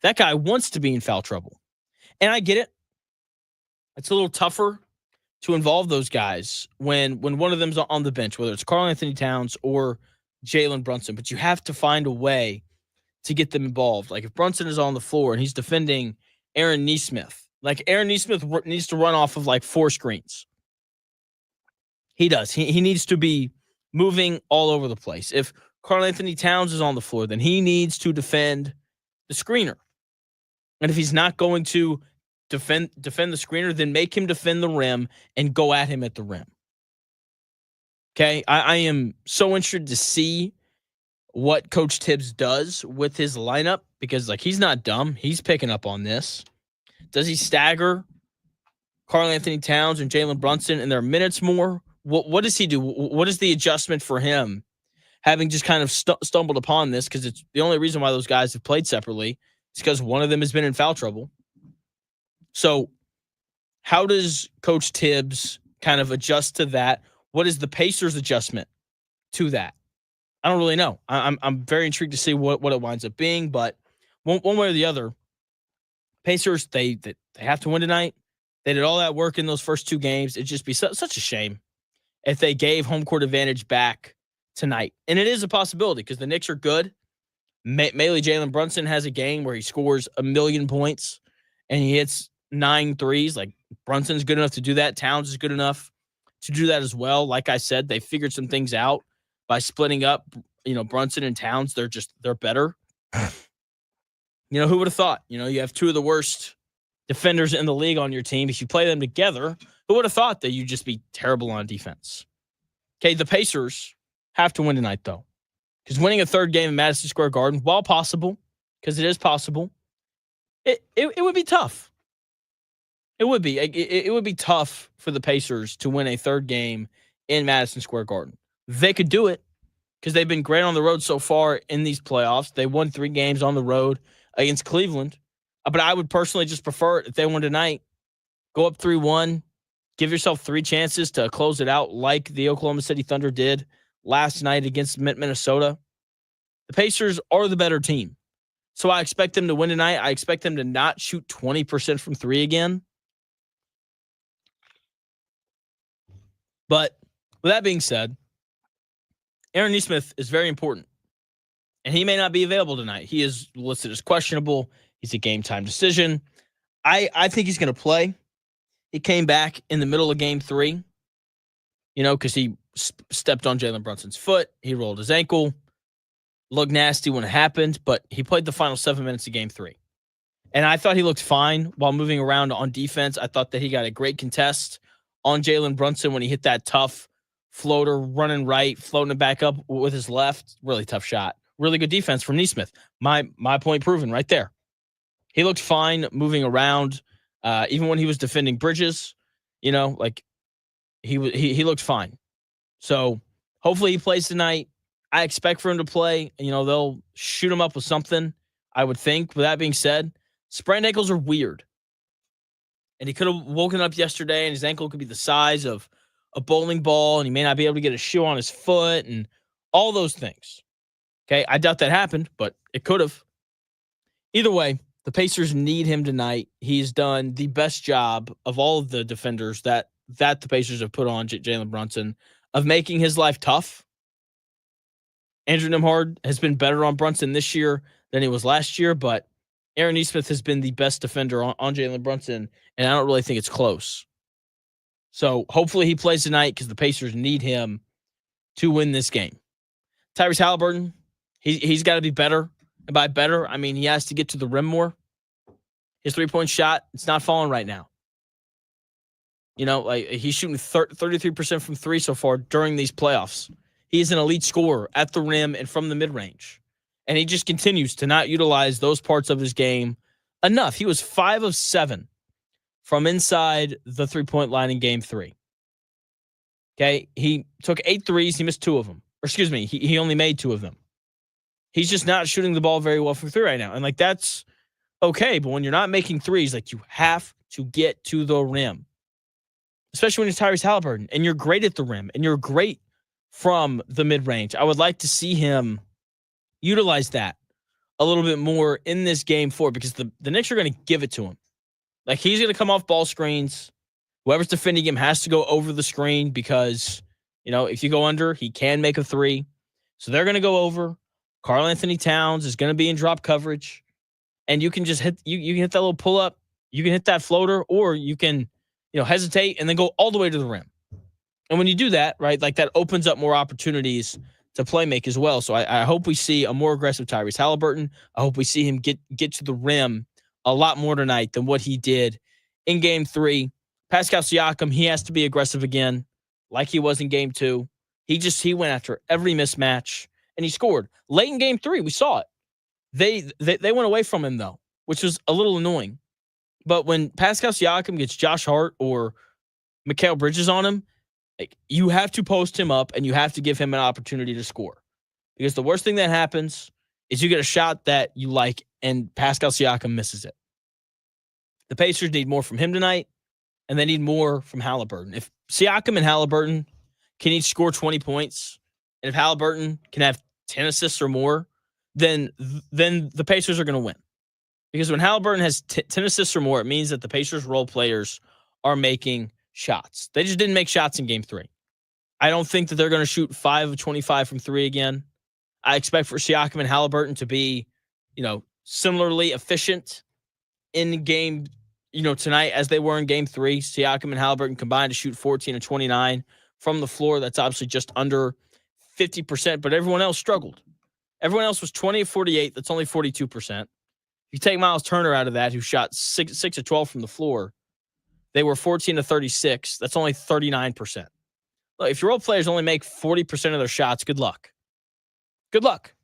that guy wants to be in foul trouble. And I get it. It's a little tougher to involve those guys when one of them's on the bench, whether it's Karl Anthony Towns or Jalen Brunson. But you have to find a way to get them involved. If Brunson is on the floor and he's defending Aaron Nesmith, Aaron Nesmith needs to run off of 4 screens. He does. He needs to be moving all over the place. If Karl Anthony Towns is on the floor, then he needs to defend the screener. And if he's not going to defend the screener, then make him defend the rim and go at him at the rim. Okay? I am so interested to see what Coach Tibbs does with his lineup because, he's not dumb. He's picking up on this. Does he stagger Karl Anthony Towns and Jalen Brunson in their minutes more? What does he do? What is the adjustment for him, having just kind of stumbled upon this? Because it's the only reason why those guys have played separately is because one of them has been in foul trouble. So how does Coach Tibbs kind of adjust to that? What is the Pacers' adjustment to that? I don't really know. I'm very intrigued to see what it winds up being, but one way or the other, Pacers, they have to win tonight. They did all that work in those first 2 games. It'd just be such a shame if they gave home court advantage back tonight. And it is a possibility because the Knicks are good. Mainly Jalen Brunson has a game where he scores 1,000,000 points and he hits 9 threes. Brunson's good enough to do that. Towns is good enough to do that as well. Like I said, they figured some things out by splitting up, Brunson and Towns. They're better. Who would have thought? You have 2 of the worst defenders in the league on your team. If you play them together, who would have thought that you'd just be terrible on defense? Okay, the Pacers have to win tonight, though. Because winning a 3rd game in Madison Square Garden, while possible, because it is possible, it would be tough. It would be. It would be tough for the Pacers to win a 3rd game in Madison Square Garden. They could do it because they've been great on the road so far in these playoffs. They won 3 games on the road against Cleveland. But I would personally just prefer it if they won tonight. Go up 3-1. Give yourself 3 chances to close it out like the Oklahoma City Thunder did last night against Minnesota. The Pacers are the better team. So I expect them to win tonight. I expect them to not shoot 20% from 3 again. But with that being said, Aaron Nesmith is very important. And he may not be available tonight. He is listed as questionable. He's a game time decision. I think he's going to play. He came back in the middle of game 3, because he stepped on Jalen Brunson's foot. He rolled his ankle. Looked nasty when it happened, but he played the final 7 minutes of game 3. And I thought he looked fine while moving around on defense. I thought that he got a great contest on Jalen Brunson when he hit that tough floater, running right, floating it back up with his left. Really tough shot. Really good defense from Nesmith. My point proven right there. He looked fine moving around, even when he was defending Bridges. He looked fine. So hopefully he plays tonight. I expect for him to play. They'll shoot him up with something, I would think. With that being said, sprained ankles are weird. And he could have woken up yesterday and his ankle could be the size of a bowling ball and he may not be able to get a shoe on his foot and all those things. Okay, I doubt that happened, but it could have. Either way, the Pacers need him tonight. He's done the best job of all of the defenders that the Pacers have put on Jalen Brunson of making his life tough. Andrew Nembhard has been better on Brunson this year than he was last year, but Aaron Nesmith has been the best defender on Jalen Brunson, and I don't really think it's close. So hopefully he plays tonight because the Pacers need him to win this game. Tyrese Halliburton, he's got to be better. And by better, I mean he has to get to the rim more. His three-point shot, it's not falling right now. Like he's shooting 33% from three so far during these playoffs. He is an elite scorer at the rim and from the mid-range. And he just continues to not utilize those parts of his game enough. He was 5 of 7 from inside the three-point line in game 3. Okay, he took 8 threes. He missed 2 of them. Or excuse me, he only made 2 of them. He's just not shooting the ball very well from 3 right now. And that's okay. But when you're not making threes, you have to get to the rim. Especially when you're Tyrese Halliburton and you're great at the rim and you're great from the mid-range. I would like to see him utilize that a little bit more in this game 4 because the Knicks are going to give it to him. He's going to come off ball screens. Whoever's defending him has to go over the screen because, if you go under, he can make a 3. So they're going to go over. Karl Anthony Towns is going to be in drop coverage. And you can just hit you can hit that little pull-up. You can hit that floater, or you can, hesitate and then go all the way to the rim. And when you do that, right, that opens up more opportunities to play make as well. So I hope we see a more aggressive Tyrese Halliburton. I hope we see him get to the rim a lot more tonight than what he did in game 3. Pascal Siakam, he has to be aggressive again, like he was in game 2. He went after every mismatch and he scored. Late in game 3, we saw it. They went away from him though, which was a little annoying. But when Pascal Siakam gets Josh Hart or Mikal Bridges on him, you have to post him up and you have to give him an opportunity to score. Because the worst thing that happens is you get a shot that you like and Pascal Siakam misses it. The Pacers need more from him tonight, and they need more from Halliburton. If Siakam and Halliburton can each score 20 points, and if Halliburton can have 10 assists or more, then the Pacers are going to win. Because when Halliburton has 10 assists or more, it means that the Pacers role players are making shots. They just didn't make shots in game 3. I don't think that they're going to shoot 5 of 25 from 3 again. I expect for Siakam and Halliburton to be, similarly efficient in game, tonight as they were in game 3. Siakam and Halliburton combined to shoot 14 of 29 from the floor. That's obviously just under 50%, but everyone else struggled. Everyone else was 20 of 48. That's only 42%. You take Miles Turner out of that, who shot 6 of 12 from the floor. They were 14 to 36. That's only 39%. Look, if your role players only make 40% of their shots, good luck. Good luck.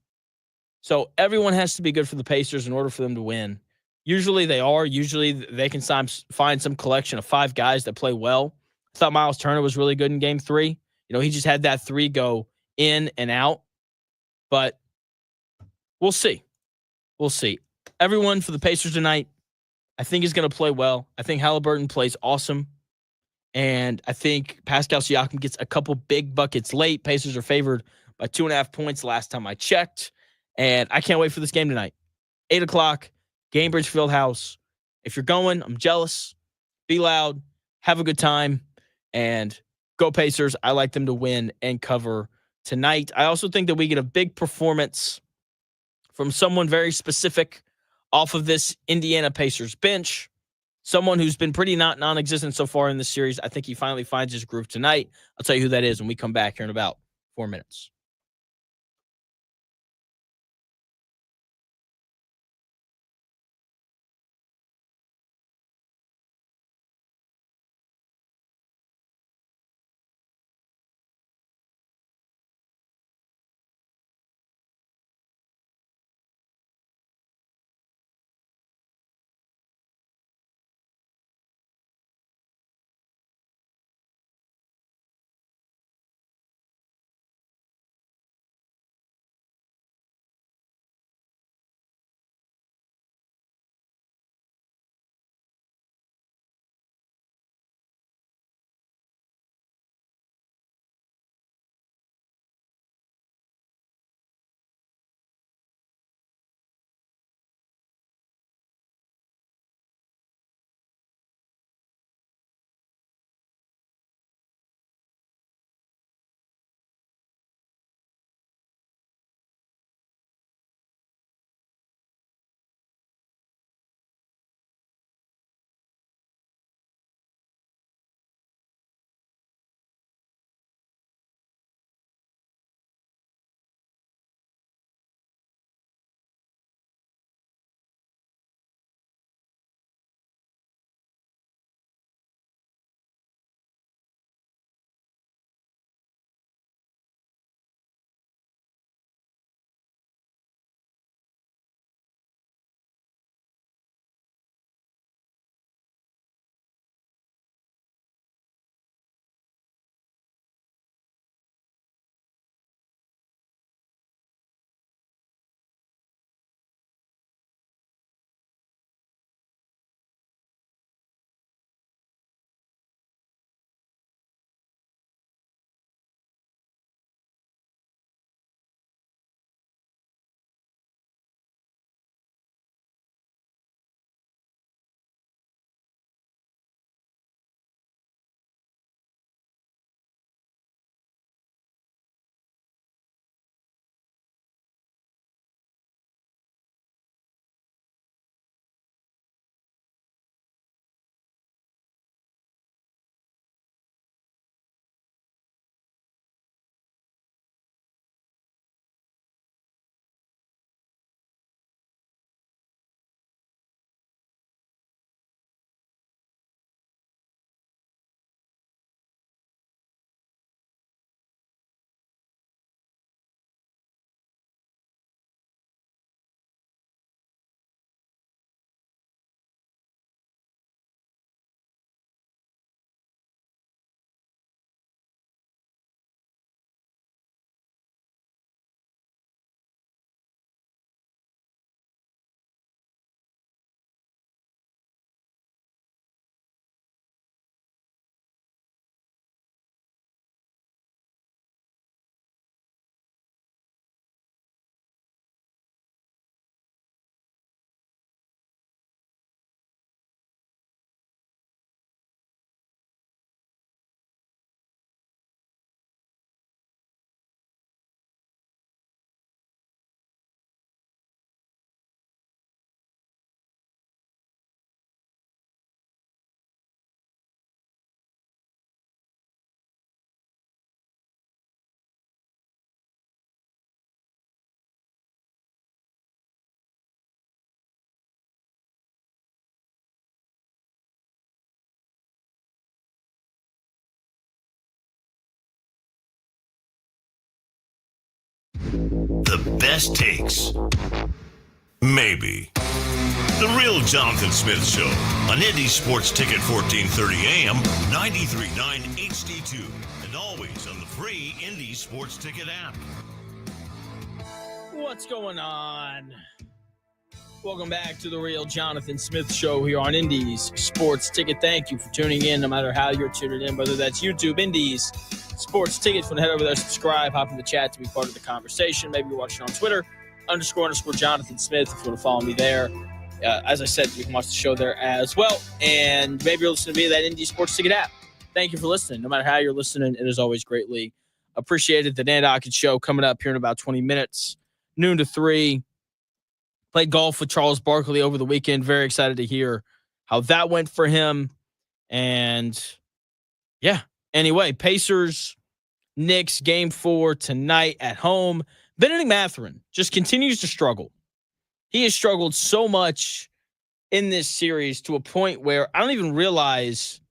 So everyone has to be good for the Pacers in order for them to win. Usually they are. Usually they can find some collection of 5 guys that play well. I thought Miles Turner was really good in game 3. He just had that 3 go in and out. But we'll see. We'll see. Everyone for the Pacers tonight, I think is going to play well. I think Halliburton plays awesome. And I think Pascal Siakam gets a couple big buckets late. Pacers are favored by 2.5 points last time I checked. And I can't wait for this game tonight. 8 o'clock, Gainbridge Fieldhouse. If you're going, I'm jealous. Be loud. Have a good time. And go Pacers. I like them to win and cover tonight. I also think that we get a big performance from someone very specific off of this Indiana Pacers bench. Someone who's been pretty non-existent so far in this series. I think he finally finds his groove tonight. I'll tell you who that is when we come back here in about 4 minutes. The best takes. Maybe. The Real Jonathan Smith Show on Indy Sports Ticket 1430 AM, 93.9 HD2, and always on the free Indy Sports Ticket app. What's going on? Welcome back to the Real Jonathan Smith Show here on Indy's Sports Ticket. Thank you for tuning in, no matter how you're tuning in, whether that's YouTube, Indy's Sports Ticket. If you want to head over there, subscribe, hop in the chat to be part of the conversation. Maybe you're watching on Twitter, __ Jonathan Smith, if you want to follow me there. As I said, you can watch the show there as well. And maybe you're listening via that Indy Sports Ticket app. Thank you for listening. No matter how you're listening, it is always greatly appreciated. The Dan Dockett Show coming up here in about 20 minutes, noon to 3. Played golf with Charles Barkley over the weekend. Very excited to hear how that went for him. And, yeah. Anyway, Pacers, Knicks, Game 4 tonight at home. Bennedict Mathurin just continues to struggle. He has struggled so much in this series to a point where I don't even realize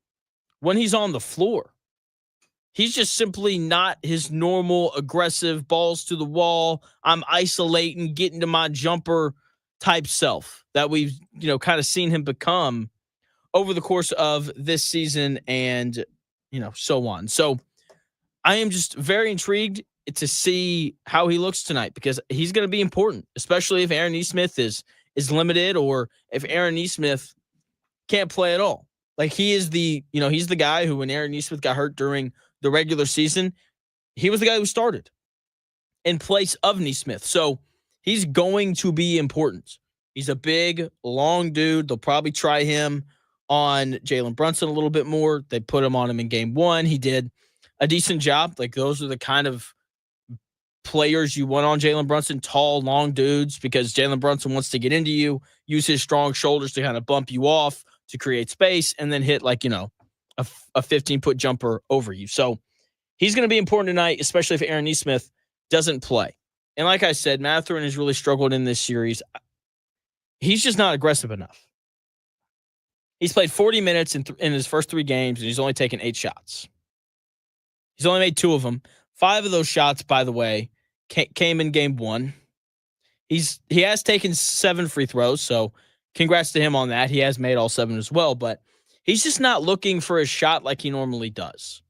when he's on the floor. He's just simply not his normal aggressive balls to the wall. I'm isolating, getting to my jumper type self that we've, kind of seen him become over the course of this season and, so on. So I am just very intrigued to see how he looks tonight because he's going to be important, especially if Aaron Nesmith is limited or if Aaron Nesmith can't play at all. Like he is he's the guy who when Aaron Nesmith got hurt during the regular season, he was the guy who started in place of Nesmith. So he's going to be important. He's a big, long dude. They'll probably try him on Jalen Brunson a little bit more. They put him on him in game 1. He did a decent job. Like those are the kind of players you want on Jalen Brunson, tall, long dudes, because Jalen Brunson wants to get into you, use his strong shoulders to kind of bump you off to create space, and then hit a 15-foot jumper over you. So he's going to be important tonight, especially if Aaron Nesmith doesn't play. And like I said, Mathurin has really struggled in this series. He's just not aggressive enough. He's played 40 minutes in his first 3 games, and he's only taken 8 shots. He's only made 2 of them. 5 of those shots, by the way, came in game 1. He has taken 7 free throws, so congrats to him on that. He has made all 7 as well, but he's just not looking for a shot like he normally does.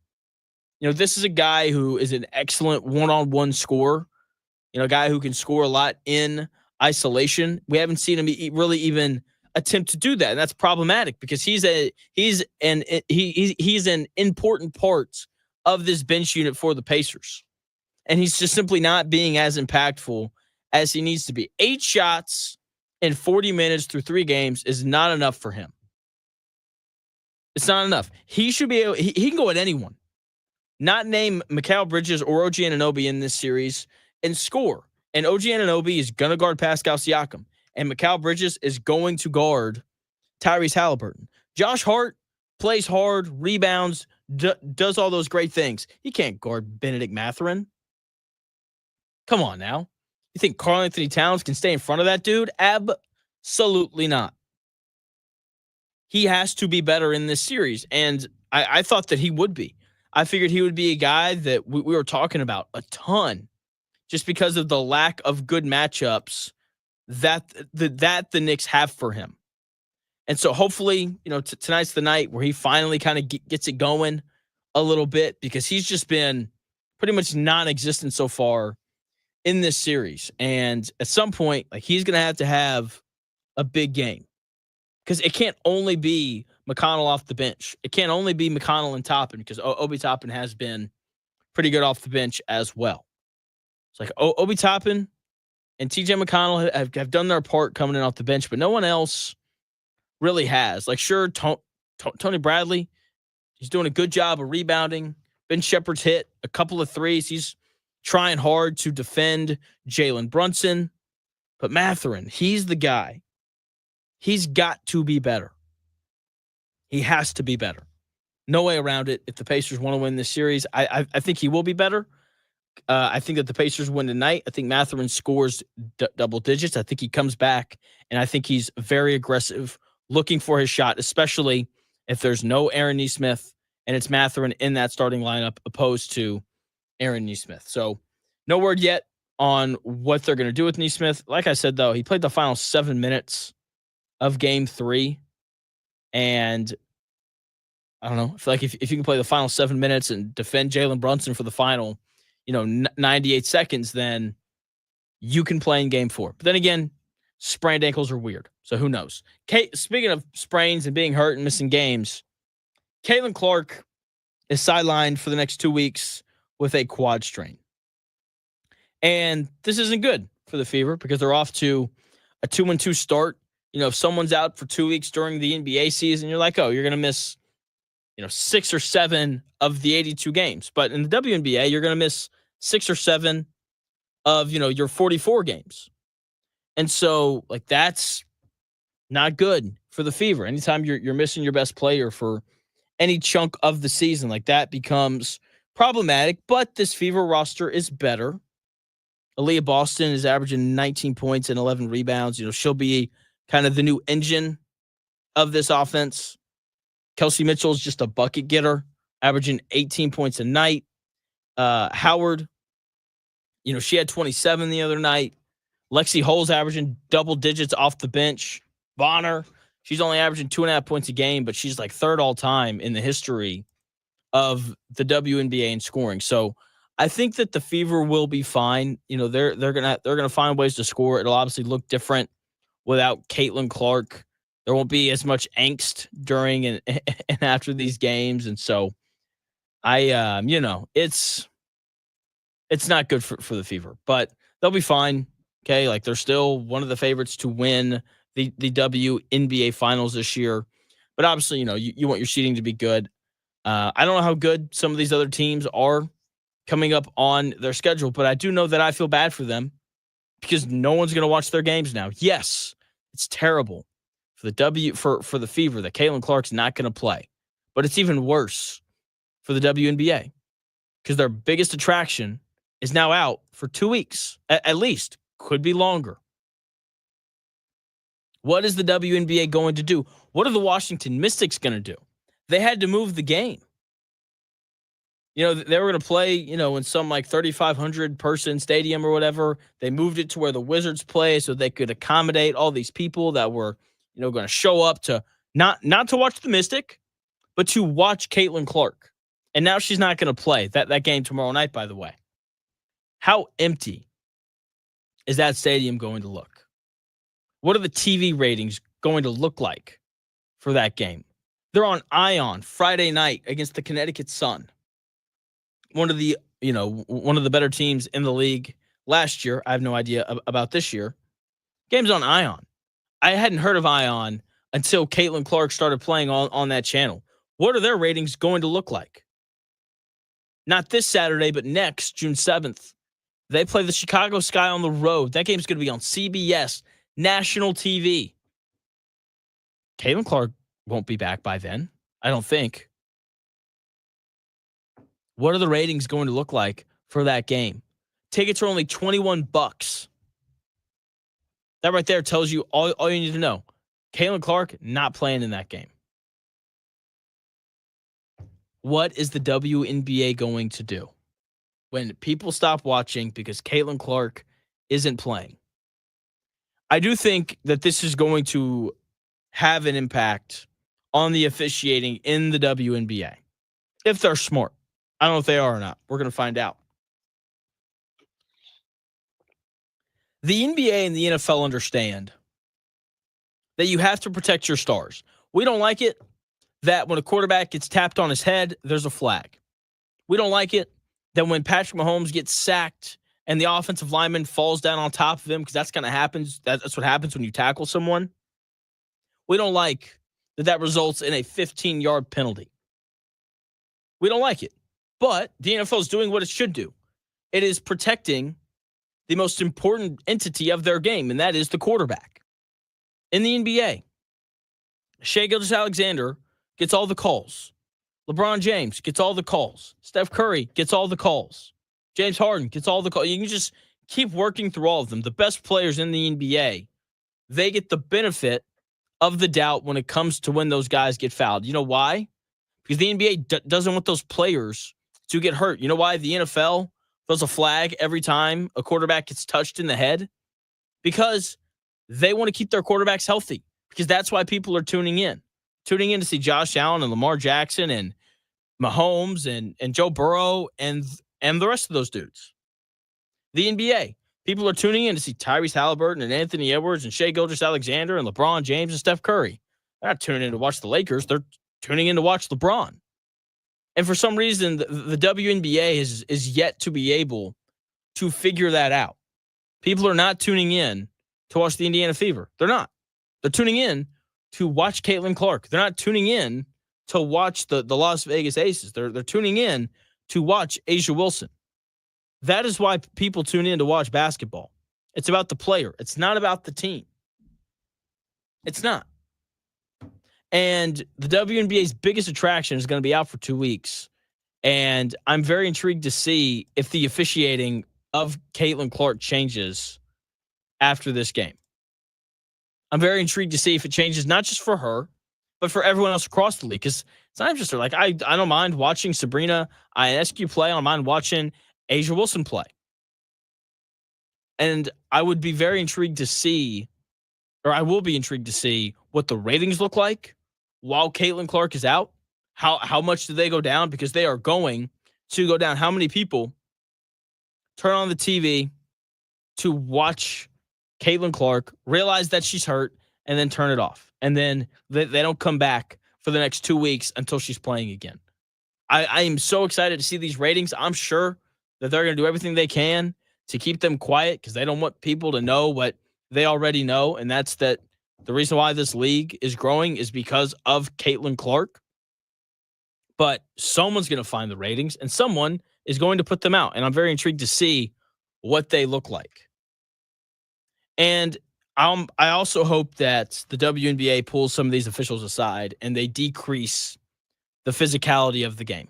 This is a guy who is an excellent one-on-one scorer. A guy who can score a lot in isolation. We haven't seen him really even attempt to do that, and that's problematic because he's an important part of this bench unit for the Pacers, and he's just simply not being as impactful as he needs to be. 8 shots in 40 minutes through 3 games is not enough for him. It's not enough. He should be able. He can go at anyone. Not name Mikal Bridges or OG Anunoby in this series and score. And OG Anunoby is going to guard Pascal Siakam. And Mikal Bridges is going to guard Tyrese Halliburton. Josh Hart plays hard, rebounds, does all those great things. He can't guard Bennedict Mathurin. Come on now. You think Karl Anthony Towns can stay in front of that dude? Absolutely not. He has to be better in this series. And I thought that he would be. I figured he would be a guy that we were talking about a ton just because of the lack of good matchups that the Knicks have for him. And so hopefully, tonight's the night where he finally kind of gets it going a little bit because he's just been pretty much non-existent so far in this series. And at some point, he's going to have a big game because it can't only be McConnell off the bench. It can't only be McConnell and Toppin because Obi Toppin has been pretty good off the bench as well. It's like Obi Toppin and TJ McConnell have done their part coming in off the bench, but no one else really has. Sure, Tony Bradley, he's doing a good job of rebounding. Ben Shepherd's hit a couple of threes. He's trying hard to defend Jalen Brunson. But Mathurin, he's the guy. He's got to be better. He has to be better. No way around it. If the Pacers want to win this series, I think he will be better. I think that the Pacers win tonight. I think Mathurin scores double digits. I think he comes back, and I think he's very aggressive, looking for his shot, especially if there's no Aaron Nesmith and it's Mathurin in that starting lineup opposed to Aaron Nesmith. So no word yet on what they're going to do with Nesmith. Like I said, though, he played the final 7 minutes of Game 3. And I don't know. I feel like if you can play the final 7 minutes and defend Jalen Brunson for the final, 98 seconds, then you can play in Game 4. But then again, sprained ankles are weird. So who knows? Speaking of sprains and being hurt and missing games, Catilin Clark is sidelined for the next 2 weeks with a quad strain. And this isn't good for the Fever because they're off to a 2-2 start. If someone's out for 2 weeks during the NBA season, you're like, oh, you're going to miss 6 or 7 of the 82 games. But in the WNBA, you're going to miss 6 or 7 of, your 44 games. And so, that's not good for the Fever. Anytime you're missing your best player for any chunk of the season, that becomes problematic. But this Fever roster is better. Aaliyah Boston is averaging 19 points and 11 rebounds. She'll be kind of the new engine of this offense. Kelsey Mitchell is just a bucket getter, averaging 18 points a night. Howard, she had 27 the other night. Lexi Hull's averaging double digits off the bench. Bonner, she's only averaging 2.5 points a game, but she's third all time in the history of the WNBA in scoring. So I think that the Fever will be fine. They're gonna find ways to score. It'll obviously look different without Catilin Clark. There won't be as much angst during and after these games, and so it's not good for the Fever, but they'll be fine. Okay, they're still one of the favorites to win the WNBA finals this year, but obviously you want your seeding to be good. I don't know how good some of these other teams are coming up on their schedule, but I do know that I feel bad for them because no one's going to watch their games now. Yes, it's terrible for the Fever that Catilin Clark's not going to play, but it's even worse for the WNBA because their biggest attraction is now out for 2 weeks at least, could be longer. What is the WNBA going to do? What are the Washington Mystics going to do? They had to move the game. They were going to play, in some 3,500 person stadium or whatever. They moved it to where the Wizards play so they could accommodate all these people that were, going to show up to not to watch the Mystic, but to watch Catilin Clark. And now she's not going to play that game tomorrow night, by the way. How empty is that stadium going to look? What are the TV ratings going to look like for that game? They're on Ion Friday night against the Connecticut Sun. One of the better teams in the league last year. I have no idea about this year. Game's on Ion. I hadn't heard of Ion until Catilin Clark started playing on that channel. What are their ratings going to look like? Not this Saturday, but next, June 7th. They play the Chicago Sky on the road. That game's going to be on CBS, national TV. Catilin Clark won't be back by then, I don't think. What are the ratings going to look like for that game? Tickets are only $21. That right there tells you all you need to know. Catilin Clark not playing in that game. What is the WNBA going to do when people stop watching because Catilin Clark isn't playing? I do think that this is going to have an impact on the officiating in the WNBA if they're smart. I don't know if they are or not. We're going to find out. The NBA and the NFL understand that you have to protect your stars. We don't like it that when a quarterback gets tapped on his head, there's a flag. We don't like it that when Patrick Mahomes gets sacked and the offensive lineman falls down on top of him, because that's going to happen. That's what happens when you tackle someone. We don't like that results in a 15-yard penalty. We don't like it. But the NFL is doing what it should do. It is protecting the most important entity of their game, and that is the quarterback. In the NBA, Shai Gilgeous-Alexander gets all the calls. LeBron James gets all the calls. Steph Curry gets all the calls. James Harden gets all the calls. You can just keep working through all of them. The best players in the NBA, they get the benefit of the doubt when it comes to when those guys get fouled. You know why? Because the NBA doesn't want those players to get hurt. You know why the NFL, throws a flag every time a quarterback gets touched in the head because they want to keep their quarterbacks healthy, because that's why people are tuning in to see Josh Allen and Lamar Jackson and Mahomes and Joe Burrow and the rest of those dudes. The NBA, people are tuning in to see Tyrese Halliburton and Anthony Edwards and Shai Gilgeous-Alexander and LeBron James and Steph Curry. They're not tuning in to watch the Lakers. They're tuning in to watch LeBron. And for some reason, the WNBA is yet to be able to figure that out. People are not tuning in to watch the Indiana Fever. They're not. They're tuning in to watch Catilin Clark. They're not tuning in to watch the Las Vegas Aces. They're tuning in to watch A'ja Wilson. That is why people tune in to watch basketball. It's about the player. It's not about the team. It's not. And the WNBA's biggest attraction is going to be out for 2 weeks. And I'm very intrigued to see if the officiating of Catilin Clark changes after this game. I'm very intrigued to see if it changes, not just for her, but for everyone else across the league. Because it's not just her. Like, I don't mind watching Sabrina Ionescu play. I don't mind watching A'ja Wilson play. And I would be very intrigued to see, or I will be intrigued to see what the ratings look like while Catilin Clark is out. How much do they go down? Because they are going to go down. How many people turn on the TV to watch Catilin Clark, realize that she's hurt, and then turn it off? And then they don't come back for the next 2 weeks until she's playing again. I am so excited to see these ratings. I'm sure that they're going to do everything they can to keep them quiet because they don't want people to know what they already know, and that's that the reason why this league is growing is because of Catilin Clark. But someone's going to find the ratings, and someone is going to put them out, and I'm very intrigued to see what they look like. And I also hope that the WNBA pulls some of these officials aside and they decrease the physicality of the game.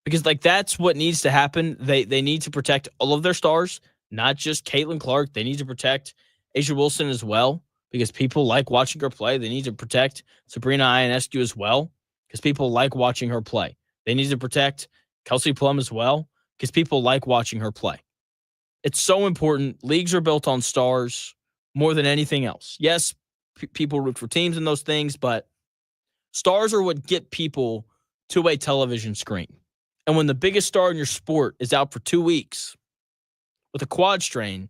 Because, like, that's what needs to happen. They need to protect all of their stars, not just Catilin Clark. They need to protect A'ja Wilson as well, because people like watching her play. They need to protect Sabrina Ionescu as well, because people like watching her play. They need to protect Kelsey Plum as well, because people like watching her play. It's so important. Leagues are built on stars more than anything else. Yes, people root for teams and those things, but stars are what get people to a television screen. And when the biggest star in your sport is out for 2 weeks with a quad strain,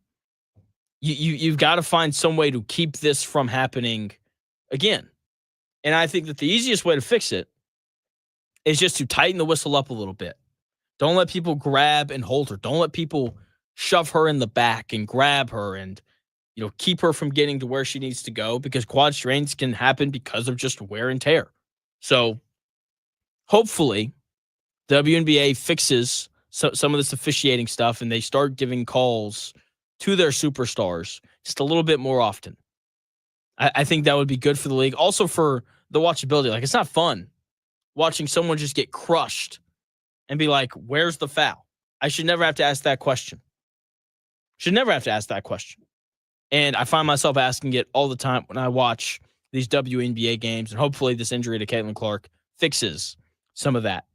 you've got to find some way to keep this from happening again. And I think that the easiest way to fix it is just to tighten the whistle up a little bit. Don't let people grab and hold her. Don't let people shove her in the back and grab her and, keep her from getting to where she needs to go, because quad strains can happen because of just wear and tear. So hopefully WNBA fixes some of this officiating stuff and they start giving calls to their superstars just a little bit more often. I think that would be good for the league. Also for the watchability. Like, it's not fun watching someone just get crushed and be like, where's the foul? I should never have to ask that question. And I find myself asking it all the time when I watch these WNBA games, and hopefully this injury to Catilin Clark fixes some of that.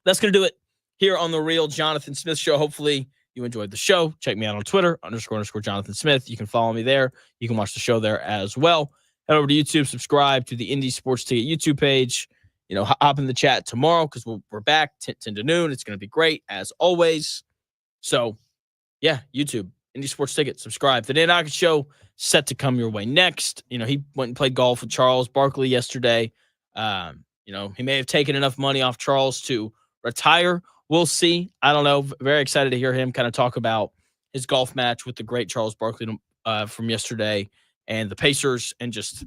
That's going to do it here on the Real Jonathan Smith Show. Hopefully you enjoyed the show. Check me out on Twitter, __ Jonathan Smith. You can follow me there. You can watch the show there as well. Head over to YouTube, subscribe to the Indie Sports Ticket YouTube page. Hop in the chat tomorrow because we're back 10 to noon. It's going to be great as always. So, yeah, YouTube, Indie Sports Ticket, subscribe. The Dan Ockett Show set to come your way next. He went and played golf with Charles Barkley yesterday. He may have taken enough money off Charles to retire. We'll see. I don't know. Very excited to hear him kind of talk about his golf match with the great Charles Barkley from yesterday and the Pacers and just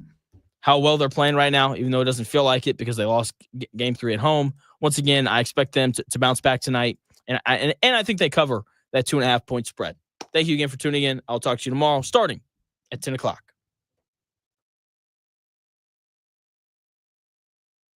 how well they're playing right now, even though it doesn't feel like it because they lost game 3 at home. Once again, I expect them to bounce back tonight, and I think they cover that 2.5 point spread. Thank you again for tuning in. I'll talk to you tomorrow starting at 10 o'clock.